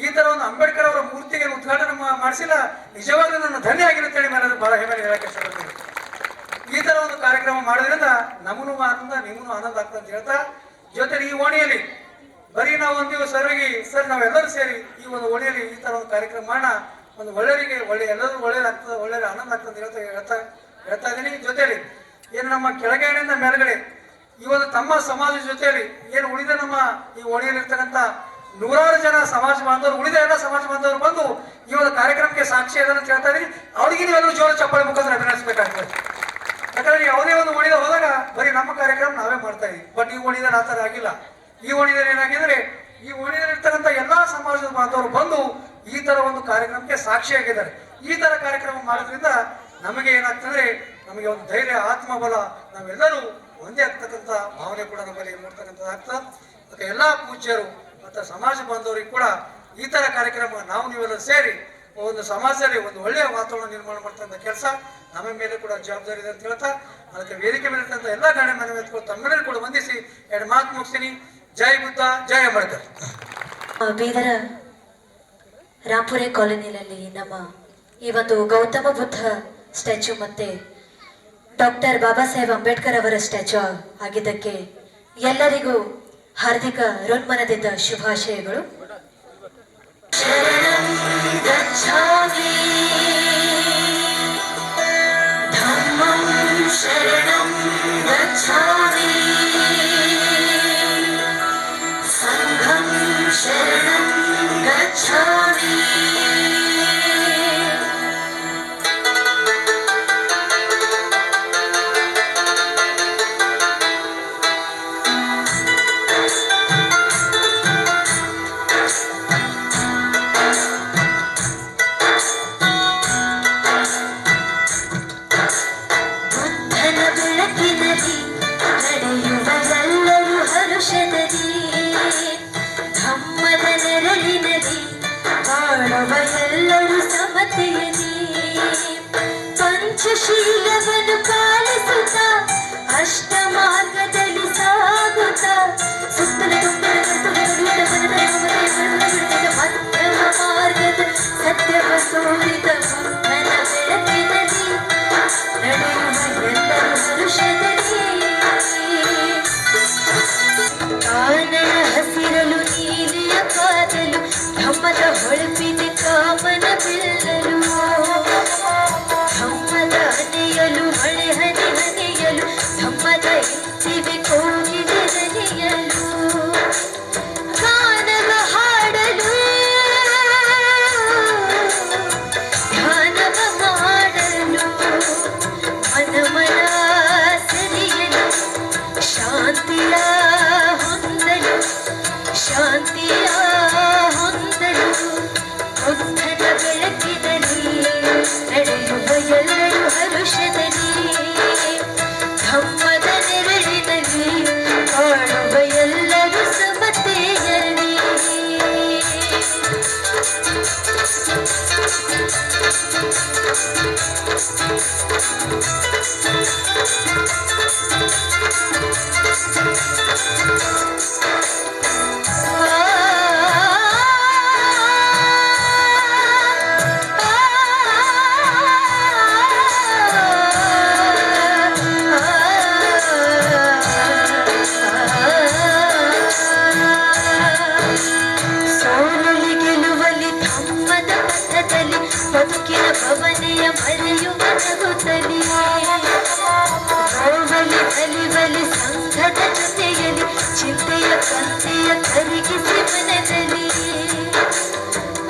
ಈ ತರ ಒಂದು ಅಂಬೇಡ್ಕರ್ ಅವರ ಮೂರ್ತಿಗೆ ಉದ್ಘಾಟನೆ ಮಾಡಿಸಿಲ್ಲ, ನಿಜವಾಗ್ಲೂ ನನ್ನ ಧನ್ಯ ಆಗಿದೆ ಅಂತೇಳಿ ಮೇಲೆ ಬಹಳ ಹೆಮ್ಮೆ ಹೇಳಕ್ಕೆ ಇಷ್ಟಪಡ್ತೀನಿ. ಈ ತರ ಒಂದು ಕಾರ್ಯಕ್ರಮ ಮಾಡೋದ್ರಿಂದ ನಮಗೂ ಆನಂದ ನಿಮಗೂ ಆನಂದ ಆಗ್ತದೆ ಅಂತ ಹೇಳ್ತಾ ಜೊತೆಗೆ ಈ ಓಣಿಯಲ್ಲಿ ಬರೀ ನಾವು ಒಂದು ದಿವಸ ಸರ್ ನಾವೆಲ್ಲರೂ ಸೇರಿ ಈ ಒಂದು ಓಣಿಯಲ್ಲಿ ಈ ತರ ಒಂದು ಕಾರ್ಯಕ್ರಮ ಮಾಡೋಣ, ಒಂದು ಒಳ್ಳೆಯವರಿಗೆ ಎಲ್ಲರೂ ಒಳ್ಳೇದಾಗ್ತದೆ, ಒಳ್ಳೆ ಆನಂದ ಆಗ್ತದೆ ಹೇಳ್ತಾ ಇದ್ದೀನಿ. ಜೊತೆಲಿ ಏನು ನಮ್ಮ ಕೆಳಗಡೆಯಿಂದ ಮೇಲ್ಗಡೆ ಈ ಒಂದು ತಮ್ಮ ಸಮಾಜ ಜೊತೆಯಲ್ಲಿ ಏನು ಉಳಿದ ನಮ್ಮ ಈ ಓಣಿಯಲ್ಲಿ ಇರ್ತಕ್ಕಂಥ ನೂರಾರು ಜನ ಸಮಾಜ ಬಾಂಧವರು ಉಳಿದ ಎಲ್ಲ ಸಮಾಜ ಬಾಂಧವರು ಬಂದು ಈ ಒಂದು ಕಾರ್ಯಕ್ರಮಕ್ಕೆ ಸಾಕ್ಷಿ ಅದನ್ನು ಕೇಳ್ತಾ ಇದ್ದೀನಿ. ಅವ್ರಿಗೆ ನೀವೆಲ್ಲರೂ ಜೋರ ಚಪ್ಪಾಳೆ ಮುಖಾಂತರ ಅಭಿನಯಿಸಬೇಕಾಗ್ತದೆ. ಯಾಕಂದ್ರೆ ಯಾವುದೇ ಒಂದು ಓಣಿದ ಹೋದಾಗ ಬರೀ ನಮ್ಮ ಕಾರ್ಯಕ್ರಮ ನಾವೇ ಮಾಡ್ತಾ ಇದೀವಿ. ಬಟ್ ಈ ಓಣಿದಲ್ಲಿ ಆ ಥರ ಆಗಿಲ್ಲ. ಈ ಓಣಿದಲ್ಲಿ ಏನಾಗಿದ್ರೆ ಈ ಓಣಿಯಲ್ಲಿ ಇರ್ತಕ್ಕಂಥ ಎಲ್ಲಾ ಸಮಾಜದ ಬಾಂಧವರು ಬಂದು ಈ ತರ ಒಂದು ಕಾರ್ಯಕ್ರಮಕ್ಕೆ ಸಾಕ್ಷಿಯಾಗಿದ್ದಾರೆ. ಈ ತರ ಕಾರ್ಯಕ್ರಮ ಮಾಡೋದ್ರಿಂದ ನಮಗೆ ಏನಾಗ್ತಂದ್ರೆ ನಮಗೆ ಒಂದು ಧೈರ್ಯ, ಆತ್ಮಬಲ, ನಾವೆಲ್ಲರೂ ಒಂದೇ ಆಗ್ತಕ್ಕಂಥ ಭಾವನೆ ಕೂಡ ನಮ್ಮಲ್ಲಿ ಮೂಡ್ತಕ್ಕಂಥದ್ದು ಆಗ್ತದೆ. ಅದಕ್ಕೆ ಎಲ್ಲಾ ಪೂಜ್ಯರು ಮತ್ತು ಸಮಾಜ ಬಾಂಧವರಿಗೆ ಕೂಡ ಈ ತರ ಕಾರ್ಯಕ್ರಮ ನಾವು ನೀವೆಲ್ಲ ಸೇರಿ ಒಂದು ಸಮಾಜದಲ್ಲಿ ಒಂದು ಒಳ್ಳೆಯ ವಾತಾವರಣ ನಿರ್ಮಾಣ ಮಾಡ್ತಕ್ಕಂಥ ಕೆಲಸ ನಮ್ಮ ಮೇಲೆ ಕೂಡ ಜವಾಬ್ದಾರಿ ಇದೆ ಅಂತ ಹೇಳ್ತಾ ಅದಕ್ಕೆ ವೇದಿಕೆ ಮೇಲೆ ಇರ್ತಕ್ಕಂಥ ಎಲ್ಲ ಗಣ್ಯ ಮನವಿ ತಮ್ಮೆಲ್ಲರೂ ಕೂಡ ವಂದಿಸಿ ಎರಡು ಮಾತು ಮುಗಿಸ್ತೀನಿ. ಜೈ ಬುದ್ಧ, ಜೈ ಅಂಬೇಡ್ಕರ್. ಬೀದರ ರಾಂಪುರೆ ಕಾಲೋನಿಯಲ್ಲಿ ನಮ್ಮ ಈ ಒಂದು ಗೌತಮ ಬುದ್ಧ ಸ್ಟ್ಯಾಚ್ಯೂ ಮತ್ತೆ ಡಾಕ್ಟರ್ ಬಾಬಾ ಸಾಹೇಬ್ ಅಂಬೇಡ್ಕರ್ ಅವರ ಸ್ಟ್ಯಾಚ್ಯೂ ಆಗಿದ್ದಕ್ಕೆ ಎಲ್ಲರಿಗೂ ಹಾರ್ದಿಕ ಹೃನ್ಮನದಿಂದ ಶುಭಾಶಯಗಳು. ಶರಣಂ ಗಚ್ಛಾಮಿ ಧಮ್ಮಂ ಶರಣಂ ಗಚ್ಛಾಮಿ ಸಂಘಂ ಶರಣಂ ಗಚ್ಛಾಮಿ. ಎಲ್ಲರೂ ಸಮತೆಯಲಿ ಪಂಚಶೀಲವನ್ನು ಪಾಲಿಸುತ್ತ ಅಷ್ಟ ಮಾರ್ಗದಲ್ಲಿ ಸಾಗುತ್ತ ಸುತ್ತಲ ಮಧ್ಯಮ ಮಾರ್ಗದ ಸತ್ಯವ ಸೋಲಿತ ಬುದ್ಧನ ಬೆಳಕಿನಲ್ಲಿ ನಡೆಯುವ ಎಲ್ಲರೂ ಹರುಷದಲ್ಲಿ ಕಾನನ ಹಸಿರಲು ನೀಲಿಯ ಕಾದಲು ಧಮ್ಮದ ಹೊಳಪಿನ ಕಾಮನ ಬಿಲ್ಲಲು ಧಮ್ಮದ ಹನೆಯಲು ಮಳೆ ಹನಿ ಹನೆಯಲು ಧಮ್ಮದ ಹೆಚ್ಚಿವೆ ಕೋಗಿಲೆ ದನಿಯಲು ಗಾನವ ಹಾಡಲು ಧ್ಯಾನವ ಮಾಡಲು ಮನ ಮನ ಸರಿಯಲು ಶಾಂತಿಯ ಹೊಂದಲು ಶಾಂತಿಯ ಹೊಂದಲು ಬುದ್ಧನ ಬೆಳಕಿನಲ್ಲಿ ನಡೆಯುವ ಎಲ್ಲರೂ ಹರುಷದಲ್ಲಿ ಸಂತೆಯ ಕರಗಿಸಿ ಮನದಲ್ಲಿ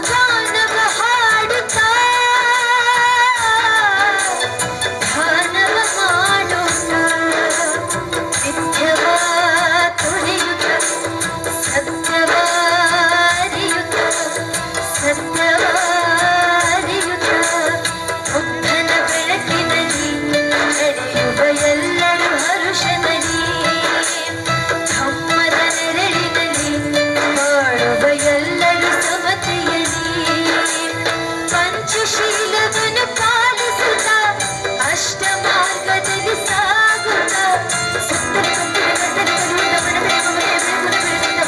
ಗಾನವ ಹಾಡುತ್ತಾ ಧ್ಯಾನವ ಮಾಡುತ್ತಾ ನಿತ್ಯವ ತುಳಿಯುತ್ತ ಸತ್ಯವ ಅರಿಯುತ್ತ ಸತ್ಯವ ಅರಿಯುತ್ತ ಬುದ್ಧನ ಬೆಳಕಿನಲ್ಲಿ ನಡೆಯುವ ಎಲ್ಲರೂ ಹರುಷದಲ್ಲಿ ಧಮ್ಮದ ನೆರಳಿನಲ್ಲಿ ಬಾಳುವ ಎಲ್ಲರೂ ಸಮತೆಯಲ್ಲಿ ಪಂಚಶೀಲವನ್ನು ಪಾಲಿಸುತ್ತಾ ಅಷ್ಟ ಮಾರ್ಗದಲ್ಲಿ ಸಾಗುತ್ತಾ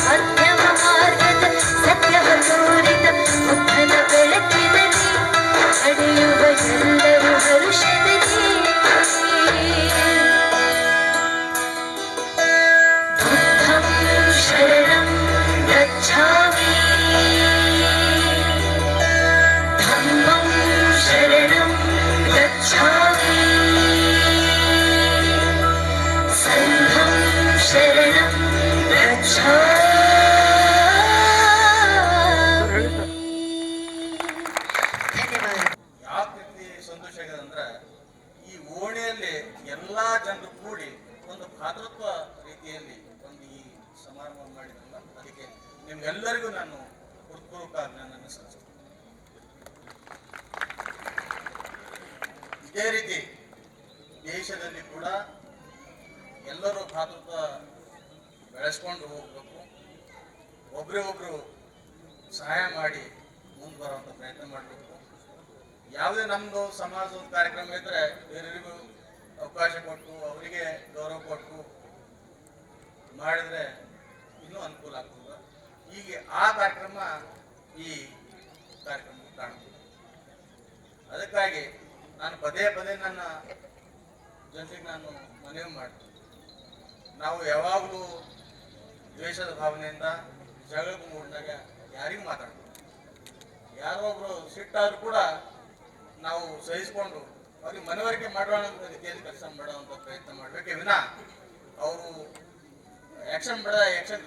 ಮಧ್ಯಮ ಮಾರ್ಗದ ಸತ್ಯವ ತೋರಿದ ಬುದ್ಧನ ಬೆಳಕಿನಲ್ಲಿ ನಡೆಯುವ ಎಲ್ಲರೂ ಹರುಷದಲ್ಲಿ बुद्धं शरणं गच्छामि धम्मं शरणं गच्छामि संघं शरणं गच्छामि ಧನ್ಯವಾದ. ಯಾವ ರೀತಿ ಸಂತೋಷ ಆಗಿದೆ ಅಂದ್ರೆ ಈ ಓಣಿಯಲ್ಲಿ ಎಲ್ಲಾ ಜನರು ಕೂಡಿ ಒಂದು ಭಾತೃತ್ವ ರೀತಿಯಲ್ಲಿ ಒಂದು ಈ ಸಮಾರಂಭ ಮಾಡಿದ್ರಲ್ಲ, ಅದಕ್ಕೆ ನಿಮ್ಗೆಲ್ಲರಿಗೂ ನಾನು ಹೃತ್ಪೂರ್ವಕ ಅಭಿನಂದನೆ ಸಲ್ಲಿಸ್ತೇನೆ. ಇದೇ ರೀತಿ ದೇಶದಲ್ಲಿ ಕೂಡ ಎಲ್ಲರೂ ಭಾತೃತ್ವ ಬೆಳೆಸ್ಕೊಂಡು ಹೋಗ್ಬೇಕು, ಒಬ್ರಿಗೊಬ್ರು ಸಹಾಯ ಮಾಡಿ ಮುಂದೆ ಬರುವಂತ ಪ್ರಯತ್ನ ಮಾಡಬೇಕು. ಯಾವುದೇ ನಮ್ದು ಸಮಾಜದ ಕಾರ್ಯಕ್ರಮ ಇದ್ರೆ ಬೇರೆಯವರಿಗೂ ಅವಕಾಶ ಕೊಟ್ಟು ಅವರಿಗೆ ಗೌರವ ಕೊಟ್ಟು ಮಾಡಿದ್ರೆ ಇನ್ನೂ ಅನುಕೂಲ ಆಗ್ತದೆ. ಹೀಗೆ ಆ ಕಾರ್ಯಕ್ರಮ ಈ ಕಾರ್ಯಕ್ರಮ ಕಾಣ್ತದೆ. ಅದಕ್ಕಾಗಿ ನಾನು ಪದೇ ಪದೇ ನನ್ನ ಜನರಿಗೆ ನಾನು ಮನವಿ ಮಾಡ್ತೀನಿ, ನಾವು ಯಾವಾಗಲೂ ದ್ವೇಷದ ಭಾವನೆಯಿಂದ ಜಗಳಕ್ಕೆ ಮೂಡಿದಾಗ ಯಾರಿಗೂ ಮಾತಾಡ್ತೀವಿ. ಯಾರೋ ಒಬ್ರು ಸಿಟ್ಟಾದ್ರೂ ಕೂಡ ನಾವು ಸಹಿಸಿಕೊಂಡು ಅವ್ರಿಗೆ ಮನವರಿಕೆ ಮಾಡೋಣ ಅಂತ ರೀತಿಯಲ್ಲಿ ಕೆಲಸ ಮಾಡುವಂತ ಪ್ರಯತ್ನ ಮಾಡಬೇಕೇ ವಿನ ಅವರು ಆಕ್ಷನ್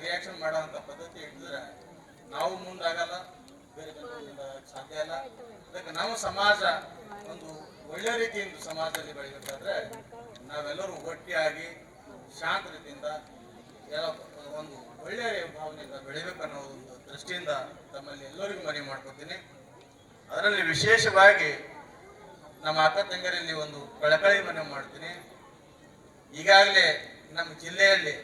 ರಿಯಾಕ್ಷನ್ ಮಾಡುವಂತ ಪದ್ಧತಿ ಇಟ್ಟಿದ್ರೆ ನಾವು ಮುಂದಾಗಲ್ಲ, ಬೇರೆ ಜನರು ಮುಂದಾಗಕ್ಕೆ ಸಾಧ್ಯ ಇಲ್ಲ. ಅದಕ್ಕೆ ನಾವು ಸಮಾಜ ಒಂದು ಒಳ್ಳೆ ರೀತಿಯಿಂದ ಸಮಾಜದಲ್ಲಿ ಬೆಳಿಬೇಕಾದ್ರೆ ನಾವೆಲ್ಲರೂ ಒಟ್ಟಿಯಾಗಿ ಶಾಂತ ರೀತಿಯಿಂದ ಒಂದು ಒಳ್ಳೆಯ ಭಾವನೆಯಿಂದ ಬೆಳಿಬೇಕನ್ನೋ ಒಂದು ದೃಷ್ಟಿಯಿಂದ ತಮ್ಮಲ್ಲಿ ಎಲ್ಲರಿಗೂ ಮನವಿ ಮಾಡ್ಕೊತೀನಿ. ಅದರಲ್ಲಿ ವಿಶೇಷವಾಗಿ ನಮ್ಮ ಅಕ್ಕ ತಂಗರಲ್ಲಿ ಒಂದು ಕಳಕಳಿ ಮನವಿ ಮಾಡ್ತೀನಿ. ಈಗಾಗಲೇ ನಮ್ಮ ಜಿಲ್ಲೆಯಲ್ಲಿ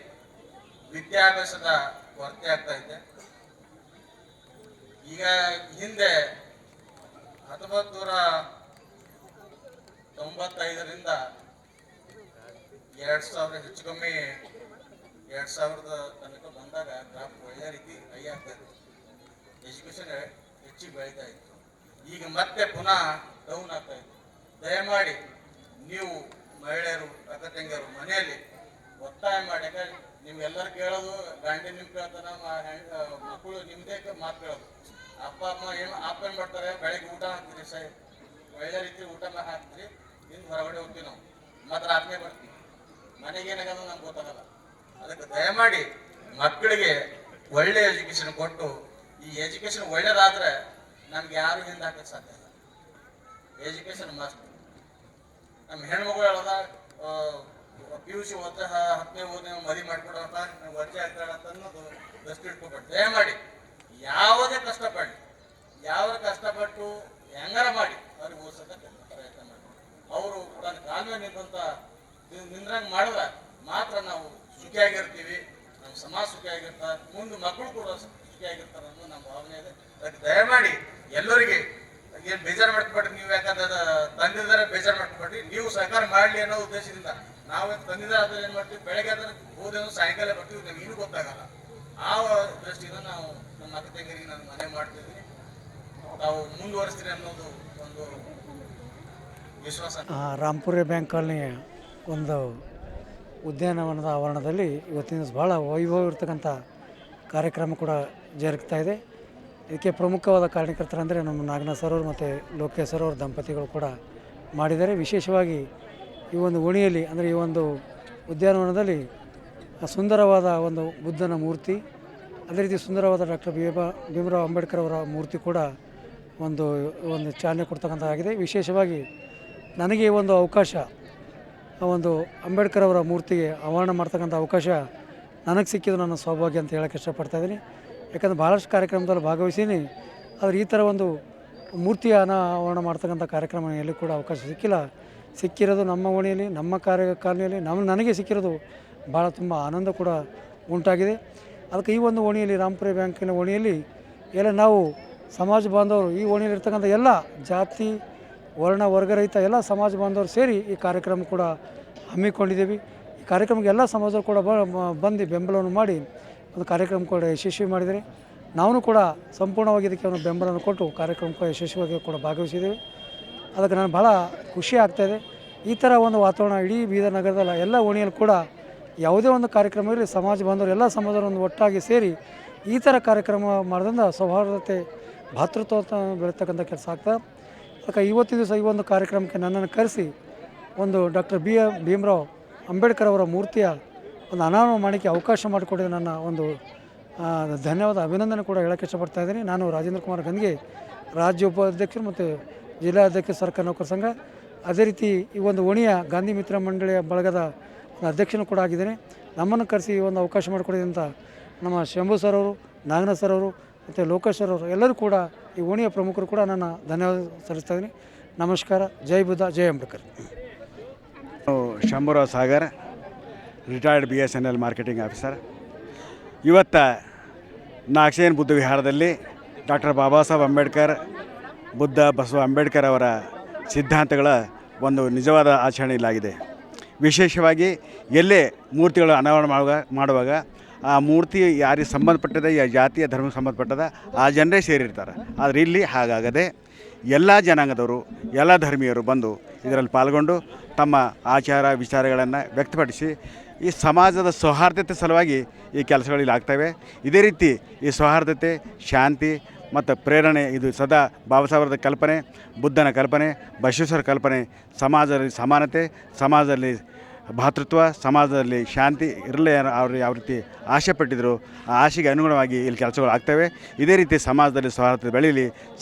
ವಿದ್ಯಾಭ್ಯಾಸದ ಕೊರತೆ ಆಗ್ತಾ ಇದೆ. ಈಗ ಹಿಂದೆ 1995ರಿಂದ 2000 ಹೆಚ್ಚು ಕಮ್ಮಿ 2000 ತನಕ ಬಂದಾಗ ಗ್ರಾಫ್ ಒಳ್ಳೆ ರೀತಿ ಹೈ ಆಗ್ತಾ ಇತ್ತು, ಎಜುಕೇಶನ್ ಹೆಚ್ಚಿಗೆ ಬೆಳೀತಾ ಇತ್ತು. ಈಗ ಮತ್ತೆ ಪುನಃ ಡೌನ್ ಆಗ್ತಾ ಇತ್ತು. ದಯಮಾಡಿ ನೀವು ಮಹಿಳೆಯರು ಅಕ್ಕ ತಂಗಿಯರು ಮನೆಯಲ್ಲಿ ಒತ್ತಾಯ ಮಾಡಿ, ಯಾಕಂದ್ರೆ ನೀವೆಲ್ಲರೂ ಕೇಳೋದು ಗಂಡಿ ನಿಮ್ ಕೇಳ್ತಾನ, ಮಕ್ಕಳು ನಿಮ್ದೇ ಮಾತು ಕೇಳೋದು. ಅಪ್ಪ ಅಮ್ಮ ಏನು ಮಾಡ್ತಾರೆ, ಬೆಳಗ್ಗೆ ಊಟ ಹಾಕ್ತೀರಿ, ಒಳ್ಳೆ ರೀತಿ ಊಟ ಹಾಕ್ತೀರಿ, ಇನ್ನು ಹೊರಗಡೆ ಹೋಗ್ತೀವಿ, ನಾವು ಮಾತ್ರ ರಾತ್ರಿ ಬರ್ತೀವಿ, ಮನೆಗೆ ಏನಾಗಲ್ಲ ನಮ್ಗೆ ಗೊತ್ತಾಗಲ್ಲ. ಅದಕ್ಕೆ ದಯಮಾಡಿ ಮಕ್ಕಳಿಗೆ ಒಳ್ಳೆ ಎಜುಕೇಶನ್ ಕೊಟ್ಟು, ಈ ಎಜುಕೇಶನ್ ಒಳ್ಳೇದಾದ್ರೆ ನಮ್ಗೆ ಯಾರು ಹಿಂದೆ ಹಾಕಕ್ಕೆ ಸಾಧ್ಯ ಇಲ್ಲ. Education must. ನಮ್ಮ ಹೆಣ್ಮಗಳು ಹೇಳೋದ PUC ಓದ್ತಾ 10ನೇ ಓದಿ ಮದುವೆ ಮಾಡ್ಕೊಡೋಂತ ವಜ್ಜೆ ಆಗ್ತಾಳ ಅಂತ ಅನ್ನೋದು ದೃಷ್ಟಿ ಇಟ್ಕೊಬೇಡಿ. ದಯಮಾಡಿ ಯಾವುದೇ ಕಷ್ಟಪಟ್ಟು ಹೆಂಗಾರ ಮಾಡಿ ಅವ್ರಿಗೆ ಓದಿಸೋದಕ್ಕೆ ಪ್ರಯತ್ನ ಮಾಡಿ. ಅವರು ತನ್ನ ಕಾಲ ಮೇಲೆ ನಿಂದ್ರಂಗ್ ಮಾಡಿದ್ರೆ ಮಾತ್ರ ನಾವು ಸುಖಿಯಾಗಿರ್ತೀವಿ, ನಮ್ಮ ಸಮಾಜ ಸುಖಿಯಾಗಿರ್ತಾರೆ, ಮುಂದೆ ಮಕ್ಕಳು ಕೂಡ ಸುಖಿಯಾಗಿರ್ತಾರೆ ಅನ್ನೋ ನಮ್ಮ ಭಾವನೆ ಇದೆ. ಅದಕ್ಕೆ ದಯಮಾಡಿ ಎಲ್ಲರಿಗೆ ಏನು ಬೇಜಾರು ಮಾಡ್ಕೊಬೇಡ್ರಿ. ನೀವು ಯಾಕಂದ್ರೆ ತಂದಿದ್ದಾರೆ ಬೇಜಾರು ಮಾಡ್ಕೊಬೇಡ್ರಿ, ನೀವು ಸಹಕಾರ ಮಾಡಲಿ ಅನ್ನೋ ಉದ್ದೇಶದಿಂದ ನಾವು ತಂದಿದ್ದಾರೆ. ಅದ್ರ ಏನು ಮಾಡ್ತೀವಿ, ಬೆಳಗ್ಗೆ ಆದ್ರೆ ಓದೇನೋ ಸಾಯಂಕಾಲ ಬರ್ತೀವಿ, ನಮ್ಗೆ ಇನ್ನೂ ಗೊತ್ತಾಗಲ್ಲ. ಆ ದೃಷ್ಟಿಯಿಂದ ನಾವು ನಮ್ಮ ಅಕ್ಕ ತಂಗಿರಿಗೆ ನಾನು ಮನೆ ಮಾಡ್ತಿದ್ವಿ, ತಾವು ಮುಂದುವರಿಸ್ತೀರಿ ಅನ್ನೋದು ಒಂದು ವಿಶ್ವಾಸ. ರಾಂಪುರ ಬ್ಯಾಂಕ್ ಕಾಲನಿಯ ಒಂದು ಉದ್ಯಾನವನದ ಆವರಣದಲ್ಲಿ ಇವತ್ತಿನ ದಿವಸ ಭಾಳ ವೈಭವ ಇರ್ತಕ್ಕಂಥ ಕಾರ್ಯಕ್ರಮ ಕೂಡ ಜರುಗ್ತಾ ಇದೆ. ಇದಕ್ಕೆ ಪ್ರಮುಖವಾದ ಕಾರಣಕರ್ತರಂದರೆ ನಮ್ಮ ನಾಗನಾಥ್ ಸರ್ ಅವರು ಮತ್ತು ಲೋಕೇಶ್ ಸರ್ ಅವ್ರ ದಂಪತಿಗಳು ಕೂಡ ಮಾಡಿದ್ದಾರೆ. ವಿಶೇಷವಾಗಿ ಈ ಒಂದು ಓಣಿಯಲ್ಲಿ ಅಂದರೆ ಈ ಒಂದು ಉದ್ಯಾನವನದಲ್ಲಿ ಸುಂದರವಾದ ಒಂದು ಬುದ್ಧನ ಮೂರ್ತಿ, ಅದೇ ರೀತಿ ಸುಂದರವಾದ ಡಾಕ್ಟರ್ ಭೀಮರಾವ್ ಅಂಬೇಡ್ಕರ್ ಅವರ ಮೂರ್ತಿ ಕೂಡ ಒಂದು ಚಾಲನೆ ಕೊಡ್ತಕ್ಕಂಥದ್ದಾಗಿದೆ. ವಿಶೇಷವಾಗಿ ನನಗೆ ಒಂದು ಅವಕಾಶ, ಒಂದು ಅಂಬೇಡ್ಕರ್ ಅವರ ಮೂರ್ತಿಗೆ ಆವರಣ ಮಾಡ್ತಕ್ಕಂಥ ಅವಕಾಶ ನನಗೆ ಸಿಕ್ಕಿದ್ದು ನನ್ನ ಸೌಭಾಗ್ಯ ಅಂತ ಹೇಳೋಕ್ಕೆ ಇಷ್ಟಪಡ್ತಾಯಿದ್ದೀನಿ. ಯಾಕಂದರೆ ಭಾಳಷ್ಟು ಕಾರ್ಯಕ್ರಮದಲ್ಲಿ ಭಾಗವಹಿಸೀನಿ, ಆದರೆ ಈ ಥರ ಒಂದು ಮೂರ್ತಿಯ ಅನಾವರಣ ಮಾಡ್ತಕ್ಕಂಥ ಕಾರ್ಯಕ್ರಮ ಎಲ್ಲಿ ಕೂಡ ಅವಕಾಶ ಸಿಕ್ಕಿರೋದು ನಮ್ಮ ಓಣಿಯಲ್ಲಿ, ನಮ್ಮ ಕಾಲನಿಯಲ್ಲಿ ನನಗೆ ಸಿಕ್ಕಿರೋದು ಭಾಳ ತುಂಬ ಆನಂದ ಕೂಡ ಉಂಟಾಗಿದೆ. ಅದಕ್ಕೆ ಈ ಒಂದು ಓಣಿಯಲ್ಲಿ, ರಾಮಪುರ ಬ್ಯಾಂಕಿನ ಓಣಿಯಲ್ಲಿ ಎಲ್ಲ ನಾವು ಸಮಾಜ ಬಾಂಧವರು, ಈ ಓಣಿಯಲ್ಲಿರ್ತಕ್ಕಂಥ ಎಲ್ಲ ಜಾತಿ ವರ್ಣ ವರ್ಗರಹಿತ ಎಲ್ಲ ಸಮಾಜ ಬಾಂಧವರು ಸೇರಿ ಈ ಕಾರ್ಯಕ್ರಮ ಕೂಡ ಹಮ್ಮಿಕೊಂಡಿದ್ದೀವಿ. ಈ ಕಾರ್ಯಕ್ರಮಕ್ಕೆ ಎಲ್ಲ ಸಮಾಜದವರು ಕೂಡ ಬಂದು ಬೆಂಬಲವನ್ನು ಮಾಡಿ ಒಂದು ಕಾರ್ಯಕ್ರಮ ಕೂಡ ಯಶಸ್ವಿ ಮಾಡಿದರೆ, ನಾವು ಕೂಡ ಸಂಪೂರ್ಣವಾಗಿ ಇದಕ್ಕೆ ಒಂದು ಬೆಂಬಲವನ್ನು ಕೊಟ್ಟು ಕಾರ್ಯಕ್ರಮಕ್ಕೆ ಯಶಸ್ವಿಯಾಗಿ ಕೂಡ ಭಾಗವಹಿಸಿದ್ದೇವೆ. ಅದಕ್ಕೆ ನಾನು ಭಾಳ ಖುಷಿ ಆಗ್ತಾಯಿದೆ. ಈ ಥರ ಒಂದು ವಾತಾವರಣ ಇಡೀ ಬೀದರ್ ನಗರದಲ್ಲಿ ಎಲ್ಲ ಓಣಿಯಲ್ಲಿ ಕೂಡ ಯಾವುದೇ ಒಂದು ಕಾರ್ಯಕ್ರಮ ಇರಲಿ, ಸಮಾಜ ಬಾಂಧವರು ಎಲ್ಲ ಸಮಾಜದವರು ಒಂದು ಒಟ್ಟಾಗಿ ಸೇರಿ ಈ ಥರ ಕಾರ್ಯಕ್ರಮ ಮಾಡೋದ್ರಿಂದ ಸೌಹಾರ್ದತೆ, ಭಾತೃತ್ವ ಬೆಳೀತಕ್ಕಂಥ ಕೆಲಸ ಆಗ್ತದೆ. ಅದಕ್ಕೆ ಇವತ್ತಿನ ದಿವಸ ಈ ಒಂದು ಕಾರ್ಯಕ್ರಮಕ್ಕೆ ನನ್ನನ್ನು ಕರೆಸಿ ಒಂದು ಡಾಕ್ಟರ್ ಭೀಮರಾವ್ ಅಂಬೇಡ್ಕರ್ ಅವರ ಮೂರ್ತಿಯ ಒಂದು ಅನಾವರಣ ಮಾಡೋಕ್ಕೆ ಅವಕಾಶ ಮಾಡಿಕೊಡಿದ ನನ್ನ ಒಂದು ಧನ್ಯವಾದ, ಅಭಿನಂದನೆ ಕೂಡ ಹೇಳೋಕ್ಕೆ ಇಷ್ಟಪಡ್ತಾ ಇದ್ದೀನಿ. ನಾನು ರಾಜೇಂದ್ರ ಕುಮಾರ್ ಗಂಗೆ, ರಾಜ್ಯ ಉಪಾಧ್ಯಕ್ಷರು ಮತ್ತು ಜಿಲ್ಲಾಧ್ಯಕ್ಷ ಸರ್ಕಾರ ನೌಕರ ಸಂಘ, ಅದೇ ರೀತಿ ಈ ಒಂದು ಓಣಿಯ ಗಾಂಧಿ ಮಿತ್ರ ಮಂಡಳಿಯ ಬಳಗದ ಅಧ್ಯಕ್ಷನೂ ಕೂಡ ಆಗಿದ್ದೇನೆ. ನಮ್ಮನ್ನು ಕರೆಸಿ ಈ ಒಂದು ಅವಕಾಶ ಮಾಡಿಕೊಡಿದಂಥ ನಮ್ಮ ಶಂಭು ಸರ್ ಅವರು, ನಾಗನಾಥ್ ಸರ್ ಅವರು ಮತ್ತು ಲೋಕೇಶ್ ಸರ್ ಅವರು ಎಲ್ಲರೂ ಕೂಡ, ಈ ಓಣಿಯ ಪ್ರಮುಖರು ಕೂಡ ನನ್ನ ಧನ್ಯವಾದ ಸಲ್ಲಿಸ್ತಾ ಇದ್ದೀನಿ. ನಮಸ್ಕಾರ. ಜೈ ಬುದ್ಧ, ಜೈ Ambedkar. Shambhurao Sagar, retired BSNL marketing officer. ಇವತ್ತು ನಾಗಸೇನ ಬುದ್ಧ ವಿಹಾರದಲ್ಲಿ ಡಾಕ್ಟರ್ ಬಾಬಾ ಸಾಹೇಬ್ ಅಂಬೇಡ್ಕರ್, ಬುದ್ಧ ಬಸವ ಅಂಬೇಡ್ಕರ್ ಅವರ ಸಿದ್ಧಾಂತಗಳ ಒಂದು ನಿಜವಾದ ಆಚರಣೆ ಇಲ್ಲಾಗಿದೆ. ವಿಶೇಷವಾಗಿ ಎಲ್ಲೇ ಮೂರ್ತಿಗಳು ಅನಾವರಣ ಮಾಡುವಾಗ ಆ ಮೂರ್ತಿ ಯಾರಿಗೆ ಸಂಬಂಧಪಟ್ಟದ, ಜಾತಿಯ ಧರ್ಮಕ್ಕೆ ಸಂಬಂಧಪಟ್ಟದ ಆ ಜನರೇ ಸೇರಿರ್ತಾರೆ. ಆದರೆ ಇಲ್ಲಿ ಹಾಗಾಗದೆ ಎಲ್ಲ ಜನಾಂಗದವರು, ಎಲ್ಲ ಧರ್ಮೀಯರು ಬಂದು ಇದರಲ್ಲಿ ಪಾಲ್ಗೊಂಡು ತಮ್ಮ ಆಚಾರ ವಿಚಾರಗಳನ್ನು ವ್ಯಕ್ತಪಡಿಸಿ ಈ ಸಮಾಜದ ಸೌಹಾರ್ದತೆ ಸಲುವಾಗಿ ಈ ಕೆಲಸಗಳಲ್ಲಿ ಆಗ್ತವೆ. ಇದೇ ರೀತಿ ಈ ಸೌಹಾರ್ದತೆ, ಶಾಂತಿ ಮತ್ತು ಪ್ರೇರಣೆ ಇದು ಸದಾ ಬಾಬಾ ಸಾಹೇಬರ ಕಲ್ಪನೆ, ಬುದ್ಧನ ಕಲ್ಪನೆ, ಬಸವೇಶ್ವರ ಕಲ್ಪನೆ, ಸಮಾಜದಲ್ಲಿ ಸಮಾನತೆ, ಸಮಾಜದಲ್ಲಿ ಭಾತೃತ್ವ, ಸಮಾಜದಲ್ಲಿ ಶಾಂತಿ ಇರಲಿ ಅವರು ಯಾವ ರೀತಿ ಆಸೆ ಪಟ್ಟಿದ್ರು ಆ ಆಸೆಗೆ ಅನುಗುಣವಾಗಿ ಇಲ್ಲಿ ಕೆಲಸಗಳು ಆಗ್ತವೆ. ಇದೇ ರೀತಿ ಸಮಾಜದಲ್ಲಿ ಸೌಹಾರ್ದತೆ ಬೆಳೀಲಿ,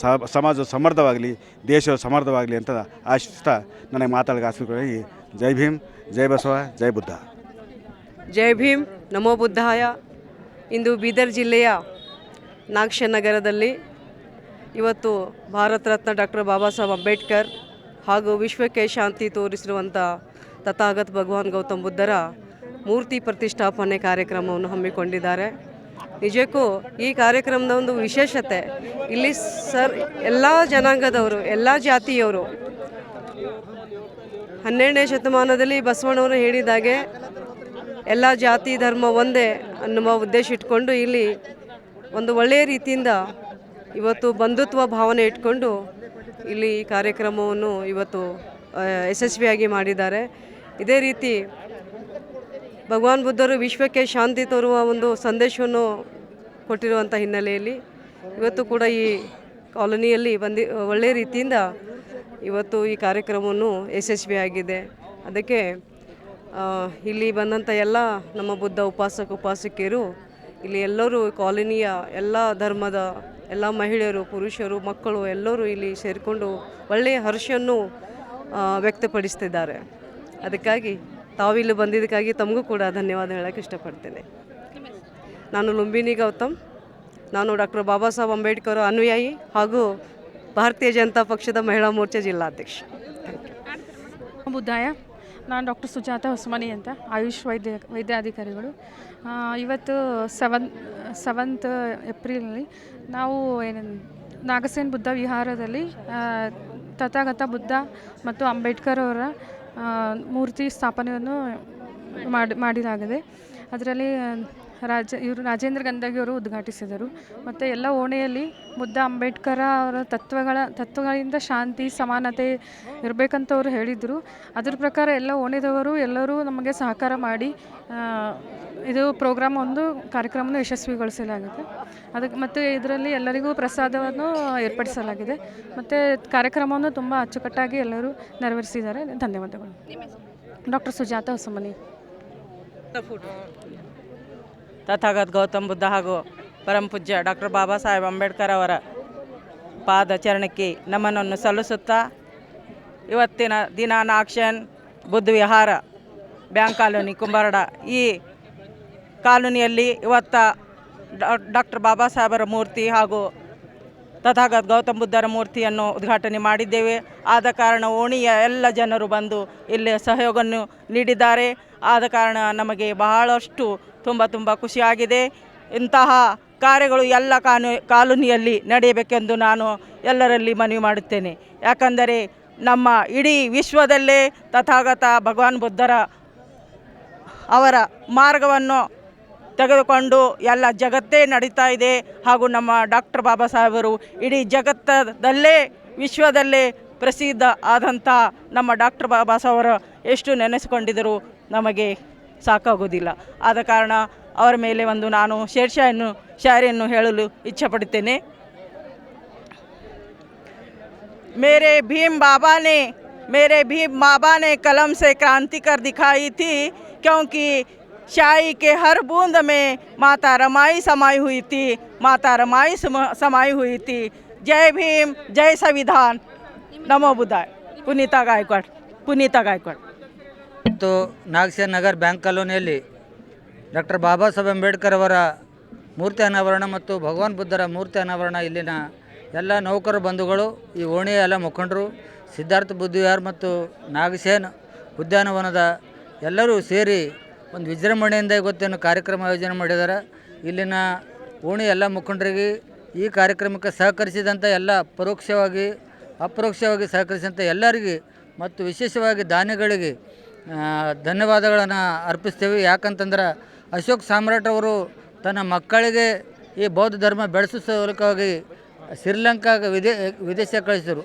ಸಮಾಜ ಸಮೃದ್ಧವಾಗಲಿ, ದೇಶ ಸಮೃದ್ಧವಾಗಲಿ ಅಂತ ಆಶಿಸ್ತಾ ನನಗೆ ಮಾತಾಡೋಕ್ಕೆ ಆಸಕ್ತಿ. ಜೈ ಭೀಮ್, ಜೈ ಬಸವ, ಜೈ ಬುದ್ಧ. ಜೈ ಭೀಮ್, ನಮೋ ಬುದ್ಧಾಯ. ಇಂದು ಬೀದರ್ ಜಿಲ್ಲೆಯ ನಾಗಸೇನ ನಗರದಲ್ಲಿ ಇವತ್ತು ಭಾರತ ರತ್ನ ಡಾಕ್ಟರ್ ಬಾಬಾ ಸಾಹೇಬ್ ಅಂಬೇಡ್ಕರ್ ಹಾಗೂ ವಿಶ್ವಕ್ಕೆ ಶಾಂತಿ ತೋರಿಸಿರುವಂಥ ತಥಾಗತ ಭಗವಾನ್ ಗೌತಮ್ ಬುದ್ಧರ ಮೂರ್ತಿ ಪ್ರತಿಷ್ಠಾಪನೆ ಕಾರ್ಯಕ್ರಮವನ್ನು ಹಮ್ಮಿಕೊಂಡಿದ್ದಾರೆ. ನಿಜಕ್ಕೂ ಈ ಕಾರ್ಯಕ್ರಮದ ಒಂದು ವಿಶೇಷತೆ, ಇಲ್ಲಿ ಎಲ್ಲ ಜನಾಂಗದವರು, ಎಲ್ಲ ಜಾತಿಯವರು 12ನೇ ಶತಮಾನದಲ್ಲಿ ಬಸವಣ್ಣವರು ಹೇಳಿದಾಗೆ ಎಲ್ಲ ಜಾತಿ ಧರ್ಮ ಒಂದೇ ಅನ್ನುವ ಉದ್ದೇಶ ಇಟ್ಕೊಂಡು ಇಲ್ಲಿ ಒಂದು ಒಳ್ಳೆಯ ರೀತಿಯಿಂದ ಇವತ್ತು ಬಂಧುತ್ವ ಭಾವನೆ ಇಟ್ಕೊಂಡು ಇಲ್ಲಿ ಈ ಕಾರ್ಯಕ್ರಮವನ್ನು ಇವತ್ತು ಯಶಸ್ವಿಯಾಗಿ ಮಾಡಿದ್ದಾರೆ. ಇದೇ ರೀತಿ ಭಗವಾನ್ ಬುದ್ಧರು ವಿಶ್ವಕ್ಕೆ ಶಾಂತಿ ತೋರುವ ಒಂದು ಸಂದೇಶವನ್ನು ಕೊಟ್ಟಿರುವಂಥ ಹಿನ್ನೆಲೆಯಲ್ಲಿ ಇವತ್ತು ಕೂಡ ಈ ಕಾಲೋನಿಯಲ್ಲಿ ಒಳ್ಳೆಯ ರೀತಿಯಿಂದ ಇವತ್ತು ಈ ಕಾರ್ಯಕ್ರಮವನ್ನು ಯಶಸ್ವಿಯಾಗಿದೆ. ಅದಕ್ಕೆ ಇಲ್ಲಿ ಬಂದಂಥ ಎಲ್ಲ ನಮ್ಮ ಬುದ್ಧ ಉಪಾಸಕಿಯರು, ಇಲ್ಲಿ ಎಲ್ಲರೂ ಕಾಲೋನಿಯ ಎಲ್ಲ ಧರ್ಮದ ಎಲ್ಲ ಮಹಿಳೆಯರು, ಪುರುಷರು, ಮಕ್ಕಳು ಎಲ್ಲರೂ ಇಲ್ಲಿ ಸೇರಿಕೊಂಡು ಒಳ್ಳೆಯ ಹರ್ಷವನ್ನು ವ್ಯಕ್ತಪಡಿಸ್ತಿದ್ದಾರೆ. ಅದಕ್ಕಾಗಿ ತಾವಿಲ್ಲಿ ಬಂದಿದ್ದಕ್ಕಾಗಿ ತಮಗೂ ಕೂಡ ಧನ್ಯವಾದ ಹೇಳೋಕ್ಕೆ ಇಷ್ಟಪಡ್ತೇನೆ. ನಾನು ಲುಂಬಿನಿ ಗೌತಮ್, ನಾನು ಡಾಕ್ಟರ್ ಬಾಬಾ ಸಾಹೇಬ್ ಅಂಬೇಡ್ಕರ್ ಅನುಯಾಯಿ ಹಾಗೂ ಭಾರತೀಯ ಜನತಾ ಪಕ್ಷದ ಮಹಿಳಾ ಮೋರ್ಚಾ ಜಿಲ್ಲಾಧ್ಯಕ್ಷ. ಬುದ್ಧಾಯ. ನಾನು ಡಾಕ್ಟರ್ ಸುಜಾತ ಹೊಸಮನಿ ಅಂತ, ಆಯುಷ್ ವೈದ್ಯಾಧಿಕಾರಿಗಳು. ಇವತ್ತು 7th ಏಪ್ರಿಲ್ನಲ್ಲಿ ನಾವು ನಾಗಸೇನ ಬುದ್ಧ ವಿಹಾರದಲ್ಲಿ ತಥಾಗತ ಬುದ್ಧ ಮತ್ತು ಅಂಬೇಡ್ಕರ್ ಅವರ ಮೂರ್ತಿ ಸ್ಥಾಪನೆಯನ್ನು ಮಾಡಿಲಾಗಿದೆ. ಅದರಲ್ಲಿ ರಾಜೇಂದ್ರ ಗಂದಗಿ ಅವರು ಉದ್ಘಾಟಿಸಿದರು. ಮತ್ತು ಎಲ್ಲ ಓಣೆಯಲ್ಲಿ ಬುದ್ಧ ಅಂಬೇಡ್ಕರ್ ಅವರ ತತ್ವಗಳಿಂದ ಶಾಂತಿ ಸಮಾನತೆ ಇರಬೇಕಂತ ಅವರು ಹೇಳಿದರು. ಅದ್ರ ಪ್ರಕಾರ ಎಲ್ಲ ಓಣೆದವರು ಎಲ್ಲರೂ ನಮಗೆ ಸಹಕಾರ ಮಾಡಿ ಇದು ಕಾರ್ಯಕ್ರಮವನ್ನು ಯಶಸ್ವಿಗೊಳಿಸಲಾಗಿದೆ. ಮತ್ತು ಇದರಲ್ಲಿ ಎಲ್ಲರಿಗೂ ಪ್ರಸಾದವನ್ನು ಏರ್ಪಡಿಸಲಾಗಿದೆ. ಮತ್ತು ಕಾರ್ಯಕ್ರಮವನ್ನು ತುಂಬ ಅಚ್ಚುಕಟ್ಟಾಗಿ ಎಲ್ಲರೂ ನೆರವೇರಿಸಿದ್ದಾರೆ. ಧನ್ಯವಾದಗಳು. ಡಾಕ್ಟರ್ ಸುಜಾತ ಹೊಸಮನಿ. ತಥಾಗತ ಗೌತಮ್ ಬುದ್ಧ ಹಾಗೂ ಪರಮ ಪೂಜ್ಯ ಡಾಕ್ಟರ್ ಬಾಬಾ ಸಾಹೇಬ್ ಅಂಬೇಡ್ಕರ್ ಅವರ ಪಾದಚರಣಕ್ಕೆ ನಮನನ್ನು ಸಲ್ಲಿಸುತ್ತಾ ಇವತ್ತಿನ ದಿನ ನಾಕ್ಷನ್ ಬುದ್ಧ ವಿಹಾರ ಬ್ಯಾಂಕ್ ಕಾಲೋನಿ ಕುಂಬಾರಡ ಈ ಕಾಲೋನಿಯಲ್ಲಿ ಡಾಕ್ಟರ್ ಬಾಬಾ ಸಾಹೇಬರ ಮೂರ್ತಿ ಹಾಗೂ ತಥಾಗತ ಗೌತಮ್ ಬುದ್ಧರ ಮೂರ್ತಿಯನ್ನು ಉದ್ಘಾಟನೆ ಮಾಡಿದ್ದೇವೆ. ಆದ ಕಾರಣ ಓಣಿಯ ಎಲ್ಲ ಜನರು ಬಂದು ಇಲ್ಲಿ ಸಹಯೋಗವನ್ನು ನೀಡಿದ್ದಾರೆ. ಆದ ಕಾರಣ ನಮಗೆ ಬಹಳಷ್ಟು ತುಂಬ ಖುಷಿಯಾಗಿದೆ. ಇಂತಹ ಕಾರ್ಯಗಳು ಎಲ್ಲ ಕಾಲೋನಿಯಲ್ಲಿ ನಡೆಯಬೇಕೆಂದು ನಾನು ಎಲ್ಲರಲ್ಲಿ ಮನವಿ ಮಾಡುತ್ತೇನೆ. ಯಾಕಂದರೆ ನಮ್ಮ ಇಡೀ ವಿಶ್ವದಲ್ಲೇ ತಥಾಗತ ಭಗವಾನ್ ಬುದ್ಧರ ಅವರ ಮಾರ್ಗವನ್ನು ತೆಗೆದುಕೊಂಡು ಎಲ್ಲ ಜಗತ್ತೇ ನಡೀತಾ ಇದೆ. ಹಾಗೂ ನಮ್ಮ ಡಾಕ್ಟರ್ ಬಾಬಾ ಸಾಹೇಬರು ಇಡೀ ಜಗತ್ತದಲ್ಲೇ ವಿಶ್ವದಲ್ಲೇ ಪ್ರಸಿದ್ಧ ಆದಂಥ ನಮ್ಮ ಡಾಕ್ಟರ್ ಬಾಬಾ ಸಾಹೇಬರು ಎಷ್ಟು ನೆನೆಸಿಕೊಂಡಿದ್ದರೂ ನಮಗೆ ಸಾಕಾಗೋದಿಲ್ಲ. ಆದ ಕಾರಣ ಅವರ ಮೇಲೆ ಒಂದು ನಾನು ಶಾಯರಿಯನ್ನು ಹೇಳಲು ಇಚ್ಛೆಪಡುತ್ತೇನೆ. मेरे भीम बाबा ने कलम से क्रांति कर दिखाई थी, क्योंकि शाही के हर बूंद में माता रमाई समाई हुई थी. जय भीम, जय संविधान, नमो बुद्धाय. पुनीता गायकवाड. ಮತ್ತು ನಾಗಸೇನ ನಗರ್ ಬ್ಯಾಂಕ್ ಕಾಲೋನಿಯಲ್ಲಿ ಡಾಕ್ಟರ್ ಬಾಬಾ ಸಾಹೇಬ್ ಅಂಬೇಡ್ಕರ್ ಅವರ ಮೂರ್ತಿ ಅನಾವರಣ ಮತ್ತು ಭಗವಾನ್ ಬುದ್ಧರ ಮೂರ್ತಿ ಅನಾವರಣ ಇಲ್ಲಿನ ಎಲ್ಲ ನೌಕರ ಬಂಧುಗಳು, ಈ ಓಣಿಯ ಎಲ್ಲ ಮುಖಂಡರು, ಸಿದ್ಧಾರ್ಥ ಬುದ್ಧವಿಹಾರ ಮತ್ತು ನಾಗಸೇನ ಉದ್ಯಾನವನದ ಎಲ್ಲರೂ ಸೇರಿ ಒಂದು ವಿಜೃಂಭಣೆಯಿಂದ ಇವತ್ತೇನು ಕಾರ್ಯಕ್ರಮ ಆಯೋಜನೆ ಮಾಡಿದ್ದಾರೆ. ಇಲ್ಲಿನ ಓಣಿ ಎಲ್ಲ ಮುಖಂಡರಿಗೆ ಈ ಕಾರ್ಯಕ್ರಮಕ್ಕೆ ಸಹಕರಿಸಿದಂಥ ಎಲ್ಲ ಪರೋಕ್ಷವಾಗಿ ಅಪರೋಕ್ಷವಾಗಿ ಸಹಕರಿಸಿದಂಥ ಎಲ್ಲರಿಗೆ ಮತ್ತು ವಿಶೇಷವಾಗಿ ದಾನಿಗಳಿಗೆ ಧನ್ಯವಾದಗಳನ್ನು ಅರ್ಪಿಸ್ತೇವೆ. ಯಾಕಂತಂದ್ರೆ ಅಶೋಕ್ ಸಾಮ್ರಾಟ್ ಅವರು ತನ್ನ ಮಕ್ಕಳಿಗೆ ಈ ಬೌದ್ಧ ಧರ್ಮ ಬೆಳೆಸುವ ಮೂಲಕವಾಗಿ ಶ್ರೀಲಂಕಾಗೆ ವಿದೇಶ ಕಳಿಸಿದರು.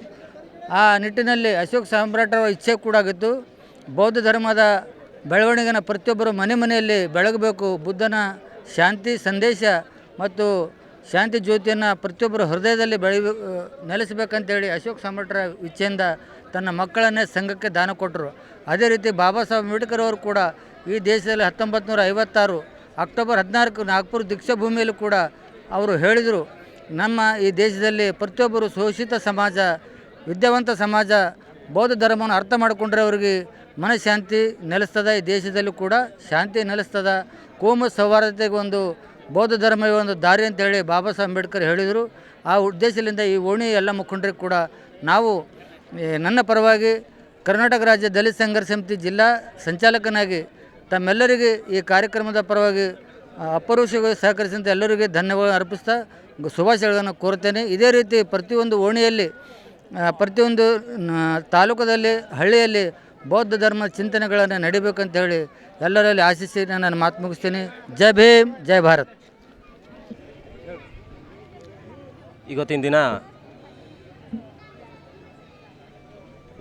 ಆ ನಿಟ್ಟಿನಲ್ಲಿ ಅಶೋಕ್ ಸಾಮ್ರಾಟ್ ಅವರ ಇಚ್ಛೆ ಕೂಡ ಆಗಿತ್ತು. ಬೌದ್ಧ ಧರ್ಮದ ಬೆಳವಣಿಗೆನ ಪ್ರತಿಯೊಬ್ಬರು ಮನೆಯಲ್ಲಿ ಬೆಳಗಬೇಕು, ಬುದ್ಧನ ಶಾಂತಿ ಸಂದೇಶ ಮತ್ತು ಶಾಂತಿ ಜ್ಯೋತಿಯನ್ನು ಪ್ರತಿಯೊಬ್ಬರು ಹೃದಯದಲ್ಲಿ ನೆಲೆಸಬೇಕಂತೇಳಿ ಅಶೋಕ್ ಸಾಮ್ರಾಟರ ಇಚ್ಛೆಯಿಂದ ತನ್ನ ಮಕ್ಕಳನ್ನೇ ಸಂಘಕ್ಕೆ ದಾನ ಕೊಟ್ಟರು. ಅದೇ ರೀತಿ ಬಾಬಾ ಸಾಹೇಬ್ ಅಂಬೇಡ್ಕರ್ ಅವರು ಕೂಡ ಈ ದೇಶದಲ್ಲಿ 1956 ಅಕ್ಟೋಬರ್ 14 ನಾಗ್ಪುರ ದೀಕ್ಷಾ ಭೂಮಿಯಲ್ಲಿ ಕೂಡ ಅವರು ಹೇಳಿದರು, ನಮ್ಮ ಈ ದೇಶದಲ್ಲಿ ಪ್ರತಿಯೊಬ್ಬರು ಶೋಷಿತ ಸಮಾಜ, ವಿದ್ಯಾವಂತ ಸಮಾಜ ಬೌದ್ಧ ಧರ್ಮವನ್ನು ಅರ್ಥ ಮಾಡಿಕೊಂಡ್ರೆ ಅವರಿಗೆ ಮನಃಶಾಂತಿ ನೆಲೆಸ್ತದ, ಈ ದೇಶದಲ್ಲಿ ಕೂಡ ಶಾಂತಿ ನೆಲೆಸ್ತದ, ಕೋಮು ಸೌಹಾರ್ದತೆಗೆ ಒಂದು ಬೌದ್ಧ ಧರ್ಮವೇ ಒಂದು ದಾರಿ ಅಂತೇಳಿ ಬಾಬಾ ಸಾಹೇಬ್ ಅಂಬೇಡ್ಕರ್ ಹೇಳಿದರು. ಆ ಉದ್ದೇಶದಿಂದ ಈ ಓಣಿ ಎಲ್ಲ ಮುಖಂಡರಿಗೆ ಕೂಡ ನಾವು ನನ್ನ ಪರವಾಗಿ ಕರ್ನಾಟಕ ರಾಜ್ಯ ದಲಿತ ಸಂಘರ್ಷ ಸಮಿತಿ ಜಿಲ್ಲಾ ಸಂಚಾಲಕನಾಗಿ ತಮ್ಮೆಲ್ಲರಿಗೆ ಈ ಕಾರ್ಯಕ್ರಮದ ಪರವಾಗಿ ಅಪರೋಕ್ಷವಾಗಿ ಸಹಕರಿಸಿದಂಥ ಎಲ್ಲರಿಗೆ ಧನ್ಯವಾದ ಅರ್ಪಿಸ್ತಾ ಶುಭಾಶಯಗಳನ್ನು ಕೋರುತ್ತೇನೆ. ಇದೇ ರೀತಿ ಪ್ರತಿಯೊಂದು ಓಣಿಯಲ್ಲಿ ಪ್ರತಿಯೊಂದು ತಾಲೂಕದಲ್ಲಿ ಹಳ್ಳಿಯಲ್ಲಿ ಬೌದ್ಧ ಧರ್ಮ ಚಿಂತನೆಗಳನ್ನು ನಡಿಬೇಕಂತ ಹೇಳಿ ಎಲ್ಲರಲ್ಲಿ ಆಶಿಸಿ ನಾನು ಮಾತು ಮುಗಿಸ್ತೀನಿ. ಜೈ ಭೀಮ್, ಜೈ ಭಾರತ್. ಇವತ್ತಿನ ದಿನ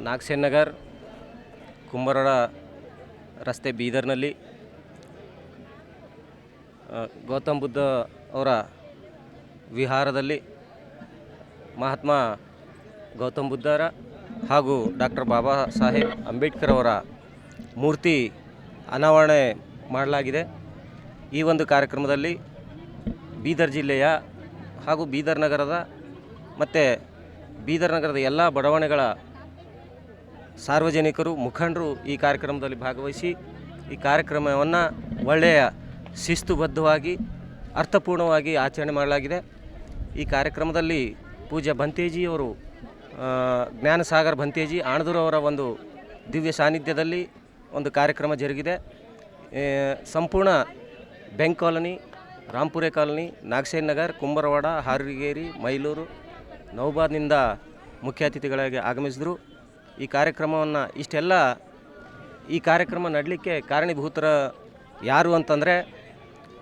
ನಾಗಸೇನ ನಗರ್ ಕುಂಬಾರಡ ರಸ್ತೆ ಬೀದರ್ನಲ್ಲಿ ಗೌತಮ್ ಬುದ್ಧ ಅವರ ವಿಹಾರದಲ್ಲಿ ಮಹಾತ್ಮ ಗೌತಮ್ ಬುದ್ಧರ ಹಾಗೂ ಡಾಕ್ಟರ್ ಬಾಬಾ ಸಾಹೇಬ್ ಅಂಬೇಡ್ಕರ್ ಅವರ ಮೂರ್ತಿ ಅನಾವರಣೆ ಮಾಡಲಾಗಿದೆ. ಈ ಒಂದು ಕಾರ್ಯಕ್ರಮದಲ್ಲಿ ಬೀದರ್ ಜಿಲ್ಲೆಯ ಹಾಗೂ ಬೀದರ್ ನಗರದ ಮತ್ತು ಬೀದರ್ ನಗರದ ಎಲ್ಲ ಬಡಾವಣೆಗಳ ಸಾರ್ವಜನಿಕರು ಮುಖಂಡರು ಈ ಕಾರ್ಯಕ್ರಮದಲ್ಲಿ ಭಾಗವಹಿಸಿ ಈ ಕಾರ್ಯಕ್ರಮವನ್ನು ಒಳ್ಳೆಯ ಶಿಸ್ತುಬದ್ಧವಾಗಿ ಅರ್ಥಪೂರ್ಣವಾಗಿ ಆಚರಣೆ ಮಾಡಲಾಗಿದೆ. ಈ ಕಾರ್ಯಕ್ರಮದಲ್ಲಿ ಪೂಜ್ಯ ಬಂತೇಜಿಯವರು ಜ್ಞಾನಸಾಗರ್ ಬಂತೇಜಿ ಆಣದೂರವರ ಒಂದು ದಿವ್ಯ ಸಾನ್ನಿಧ್ಯದಲ್ಲಿ ಒಂದು ಕಾರ್ಯಕ್ರಮ ಜರುಗಿದೆ. ಸಂಪೂರ್ಣ ಬೆಂಕ್ ಕಾಲೋನಿ, ರಾಂಪುರೆ ಕಾಲೋನಿ, ನಾಗಸೇನ ನಗರ್, ಕುಂಬಾರವಾಡ, ಹಾರಗೇರಿ, ಮೈಲೂರು, ನೌಬಾದ್ನಿಂದ ಮುಖ್ಯ ಅತಿಥಿಗಳಾಗಿ ಆಗಮಿಸಿದರು. ಈ ಕಾರ್ಯಕ್ರಮವನ್ನು ಈ ಕಾರ್ಯಕ್ರಮ ನಡಲಿಕ್ಕೆ ಕಾರಣೀಭೂತರ ಯಾರು ಅಂತಂದರೆ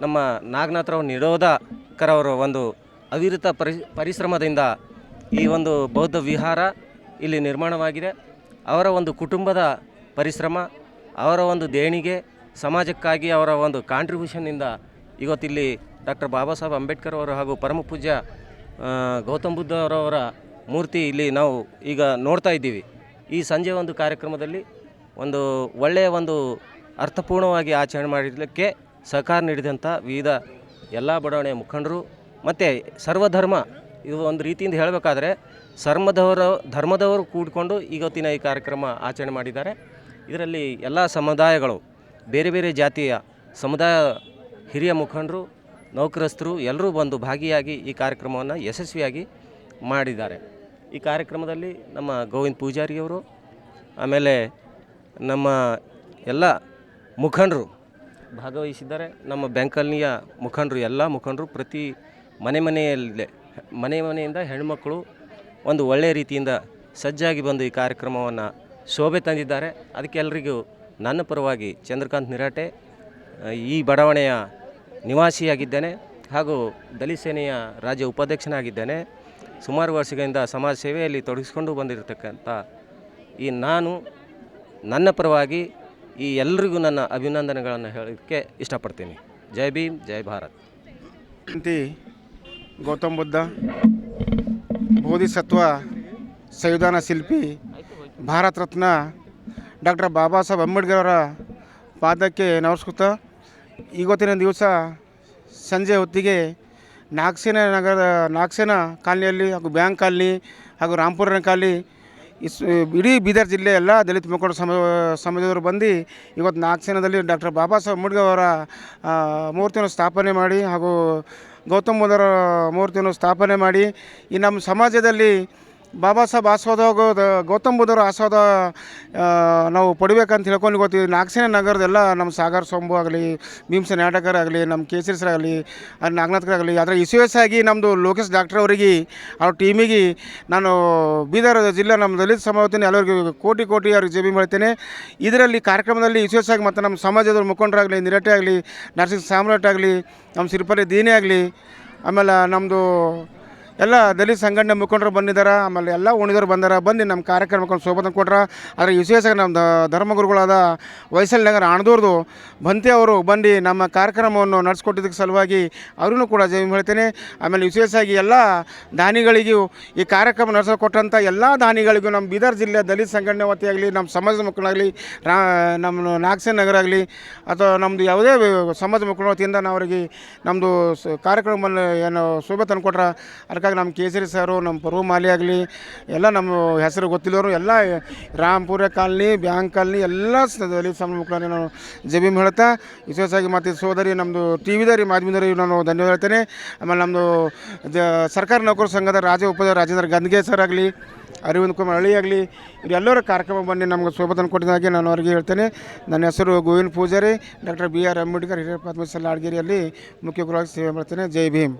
ನಮ್ಮ ನಾಗನಾಥರಾವ್ ನಿಡೋದಕರ್ ಅವರ ಒಂದು ಅವಿರತ ಪರಿಶ್ರಮದಿಂದ ಈ ಒಂದು ಬೌದ್ಧ ವಿಹಾರ ಇಲ್ಲಿ ನಿರ್ಮಾಣವಾಗಿದೆ. ಅವರ ಒಂದು ಕುಟುಂಬದ ಪರಿಶ್ರಮ, ಅವರ ಒಂದು ದೇಣಿಗೆ, ಸಮಾಜಕ್ಕಾಗಿ ಅವರ ಒಂದು ಕಾಂಟ್ರಿಬ್ಯೂಷನ್ನಿಂದ ಇವತ್ತಿಲ್ಲಿ ಡಾಕ್ಟರ್ ಬಾಬಾ ಸಾಹೇಬ್ ಅಂಬೇಡ್ಕರ್ ಅವರು ಹಾಗೂ ಪರಮ ಪೂಜ್ಯ ಗೌತಮ್ ಬುದ್ಧ ಅವರವರ ಮೂರ್ತಿ ಇಲ್ಲಿ ನಾವು ಈಗ ನೋಡ್ತಾ ಇದ್ದೀವಿ. ಈ ಸಂಜೆ ಒಂದು ಕಾರ್ಯಕ್ರಮದಲ್ಲಿ ಒಂದು ಒಳ್ಳೆಯ ಒಂದು ಅರ್ಥಪೂರ್ಣವಾಗಿ ಆಚರಣೆ ಮಾಡಲಿಕ್ಕೆ ಸಹಕಾರ ನೀಡಿದಂಥ ವಿವಿಧ ಎಲ್ಲ ಬಡಾವಣೆಯ ಮುಖಂಡರು ಮತ್ತು ಸರ್ವಧರ್ಮ, ಇದು ಒಂದು ರೀತಿಯಿಂದ ಹೇಳಬೇಕಾದ್ರೆ ಧರ್ಮದವರು ಕೂಡಿಕೊಂಡು ಇವತ್ತಿನ ಈ ಕಾರ್ಯಕ್ರಮ ಆಚರಣೆ ಮಾಡಿದ್ದಾರೆ. ಇದರಲ್ಲಿ ಎಲ್ಲ ಸಮುದಾಯಗಳು, ಬೇರೆ ಬೇರೆ ಜಾತಿಯ ಸಮುದಾಯ ಹಿರಿಯ ಮುಖಂಡರು, ನೌಕರಸ್ಥರು ಎಲ್ಲರೂ ಬಂದು ಭಾಗಿಯಾಗಿ ಈ ಕಾರ್ಯಕ್ರಮವನ್ನು ಯಶಸ್ವಿಯಾಗಿ ಮಾಡಿದ್ದಾರೆ. ಈ ಕಾರ್ಯಕ್ರಮದಲ್ಲಿ ನಮ್ಮ ಗೋವಿಂದ ಪೂಜಾರಿಯವರು, ಆಮೇಲೆ ನಮ್ಮ ಎಲ್ಲ ಮುಖಂಡರು ಭಾಗವಹಿಸಿದ್ದಾರೆ. ನಮ್ಮ ಬ್ಯಾಂಕ್ ಕಾಲನಿಯ ಮುಖಂಡರು, ಎಲ್ಲ ಮುಖಂಡರು ಪ್ರತಿ ಮನೆಯಿಂದ ಹೆಣ್ಮಕ್ಕಳು ಒಂದು ಒಳ್ಳೆಯ ರೀತಿಯಿಂದ ಸಜ್ಜಾಗಿ ಬಂದು ಈ ಕಾರ್ಯಕ್ರಮವನ್ನು ಶೋಭೆ ತಂದಿದ್ದಾರೆ. ಅದಕ್ಕೆ ಎಲ್ಲರಿಗೂ ನನ್ನ ಪರವಾಗಿ ಚಂದ್ರಕಾಂತ್ ನಿರಾಟೆ, ಈ ಬಡಾವಣೆಯ ನಿವಾಸಿಯಾಗಿದ್ದೇನೆ ಹಾಗೂ ದಲಿತ ಸೇನೆಯ ರಾಜ್ಯ ಉಪಾಧ್ಯಕ್ಷನಾಗಿದ್ದೇನೆ. ಸುಮಾರು ವರ್ಷಗಳಿಂದ ಸಮಾಜ ಸೇವೆಯಲ್ಲಿ ತೊಡಗಿಸಿಕೊಂಡು ಬಂದಿರತಕ್ಕಂಥ ಈ ನನ್ನ ಪರವಾಗಿ ಈ ಎಲ್ಲರಿಗೂ ನನ್ನ ಅಭಿನಂದನೆಗಳನ್ನು ಹೇಳೋಕ್ಕೆ ಇಷ್ಟಪಡ್ತೀನಿ. ಜೈ ಭೀಮ್, ಜೈ ಭಾರತ್. ಗೌತಮ್ ಬುದ್ಧ, ಬೋಧಿಸತ್ವ, ಸಂವಿಧಾನ ಶಿಲ್ಪಿ, ಭಾರತ ರತ್ನ ಡಾಕ್ಟರ್ ಬಾಬಾ ಸಾಹೇಬ್ ಅಂಬೇಡ್ಕರ್ ಅವರ ಪಾದಕ್ಕೆ ನಮಸ್ಕೃತ. ಇವತ್ತಿನ ದಿವಸ ಸಂಜೆ ಹೊತ್ತಿಗೆ ನಾಗಸೇನ ಕಾಲನಿಯಲ್ಲಿ ಹಾಗೂ ಬ್ಯಾಂಕ್ ಕಾಲನಿ ಹಾಗೂ ರಾಂಪುರ ಕಾಲನಿ ಇಡೀ ಬೀದರ್ ಜಿಲ್ಲೆ ಎಲ್ಲ ದಲಿತ ಮುಖಂಡ ಸಮಾಜದವರು ಬಂದು ಇವತ್ತು ನಾಗಸೇನದಲ್ಲಿ ಡಾಕ್ಟರ್ ಬಾಬಾ ಸಾಹೇಬ್ ಅಂಬೇಡ್ಕರ್ ಅವರ ಮೂರ್ತಿಯನ್ನು ಸ್ಥಾಪನೆ ಮಾಡಿ ಹಾಗೂ ಗೌತಮ್ ಬುದ್ಧರ ಮೂರ್ತಿಯನ್ನು ಸ್ಥಾಪನೆ ಮಾಡಿ ಈ ನಮ್ಮ ಸಮಾಜದಲ್ಲಿ ಬಾಬಾ ಸಾಹೇಬ್ ಆಸ್ವಾದ ಗೌತಮ್ ಬುದ್ಧರ ಆಸ್ವಾದ ನಾವು ಪಡಿಬೇಕಂತ ಹೇಳ್ಕೊಂಡು ಇವತ್ತು ನಾಗಸೇನ ನಗರದೆಲ್ಲ ನಮ್ಮ ಸಾಗರ್ ಸೊಂಬು ಆಗಲಿ, ಭೀಮ್ಸೆ ನಾಟಕರ್ ಆಗಲಿ, ನಮ್ಮ ಕೇಸರಿ ಸರ್ ಆಗಲಿ, ನಾಗನಾಥ್ಕರ್ ಆಗಲಿ, ಅದರ ವಿಶೇಷವಾಗಿ ನಮ್ಮದು ಲೋಕೇಶ್ ಡಾಕ್ಟರ್ ಅವರಿಗೆ, ಅವ್ರ ಟೀಮಿಗೆ ನಾನು ಬೀದರ್ ಜಿಲ್ಲೆ ನಮ್ಮ ದಲಿತ ಸಮಾಜത്തിന് ಎಲ್ಲರಿಗೂ ಕೋಟಿ ಅವ್ರಿಗೆ ಜೈ ಭೀಮ್ ಹೇಳ್ತೇನೆ. ಇದರಲ್ಲಿ ಕಾರ್ಯಕ್ರಮದಲ್ಲಿ ವಿಶೇಷವಾಗಿ ಮತ್ತು ನಮ್ಮ ಸಮಾಜದ ಮುಖಂಡರಾಗಲಿ, ನಿರಟೆ ಆಗಲಿ, ನರಸಿಂಹ ಸಾಮ್ರಾಟ್ ಆಗಲಿ, ನಮ್ಮ ಸಿರಿಪಲ್ಲಿ ದೀನೇ ಆಗಲಿ, ಆಮೇಲೆ ನಮ್ಮದು ಎಲ್ಲ ದಲಿತ ಸಂಘಟನೆ ಮುಖಂಡರು ಬಂದಿದ್ದಾರೆ. ಆಮೇಲೆ ಎಲ್ಲ ಉಣಿದವರು ಬಂದು ನಮ್ಮ ಕಾರ್ಯಕ್ರಮಕ್ಕೆ ಶೋಭೆ ಕೊಟ್ರ. ಆದರೆ ವಿಶೇಷವಾಗಿ ನಮ್ಮ ಧರ್ಮಗುರುಗಳಾದ ವೈಸಲ್ನಗರ ಆಣದೂರ್ದು ಬಂತಿ ಅವರು ಬಂದು ನಮ್ಮ ಕಾರ್ಯಕ್ರಮವನ್ನು ನಡೆಸ್ಕೊಟ್ಟಿದ್ದಕ್ಕೆ ಸಲುವಾಗಿ ಅವ್ರೂ ಕೂಡ ಜೈ ಭೀಮ್ ಹೇಳ್ತೇನೆ. ಆಮೇಲೆ ವಿಶೇಷವಾಗಿ ಎಲ್ಲ ದಾನಿಗಳಿಗೂ ಈ ಕಾರ್ಯಕ್ರಮ ನಡೆಸಿಕೊಟ್ಟಂಥ ಎಲ್ಲ ದಾನಿಗಳಿಗೂ ನಮ್ಮ ಬೀದರ್ ಜಿಲ್ಲೆ ದಲಿತ ಸಂಘಟನೆ ವತಿಯಾಗಲಿ, ನಮ್ಮ ಸಮಾಜದ ಮುಖಂಡರಾಗಲಿ, ನಮ್ಮ ನಾಗಸೇನ ನಗರ ಆಗಲಿ ಅಥವಾ ನಮ್ಮದು ಯಾವುದೇ ಸಮಾಜ ಮುಖಂಡ ವತಿಯಿಂದ ನಾವು ಅವರಿಗೆ ನಮ್ಮದು ಕಾರ್ಯಕ್ರಮವನ್ನು ಏನು ಶೋಭೆ ತಂದು ಕೊಟ್ರ. ಅದಕ್ಕಾಗಿ ನಮ್ಮ ಕೇಸರಿ ಸರು, ನಮ್ಮ ಪರ್ವ ಮಾಲಿ ಆಗಲಿ, ಎಲ್ಲ ನಮ್ಮ ಹೆಸರು ಗೊತ್ತಿಲ್ಲವರು ಎಲ್ಲ ರಾಂಪುರ ಕಾಲನಿ, ಬ್ಯಾಂಕ್ ಕಾಲನಿ ಎಲ್ಲ ದಲಿತ ಸಮಾಜ ಮುಖಂಡರಿಗೆ ನಾನು ಜೈ ಭೀಮ್ ಹೇಳ್ತಾ, ವಿಶೇಷವಾಗಿ ಮತ್ತು ಸೋದರಿ ನಮ್ಮದು ಟಿ ವಿದರಿ ಮಾಧ್ಯಮದವರಿಗೆ ನಾನು ಧನ್ಯವಾದ ಹೇಳ್ತೇನೆ. ಆಮೇಲೆ ನಮ್ಮದು ಸರ್ಕಾರಿ ನೌಕರ ಸಂಘದ ರಾಜೇಂದ್ರ ಗಂದ್ಗೆ ಸರ್ ಆಗಲಿ, ಅರವಿಂದ್ ಕುಮಾರ್ ಹಳ್ಳಿ ಆಗಲಿ, ಇವರೆಲ್ಲರ ಕಾರ್ಯಕ್ರಮ ಬಂದು ನಮಗೆ ಶೋಭೆ ತಂದು ಕೊಟ್ಟಿದ್ದಾಗೆ ನಾನು ಅವರಿಗೆ ಹೇಳ್ತೇನೆ. ನನ್ನ ಹೆಸರು ಗೋವಿಂದ ಪೂಜಾರಿ, ಡಾಕ್ಟರ್ BR ಅಂಬೇಡ್ಕರ್ ಹಿರಿಯ ಪ್ರಾಥಮಿಕ ಶಾಲೆ ಆಡ್ಗೇರಿಯಲ್ಲಿ ಮುಖ್ಯ ಗುರುವಾಗಿ ಸೇವೆ ಮಾಡ್ತೇನೆ. ಜೈ ಭೀಮ್.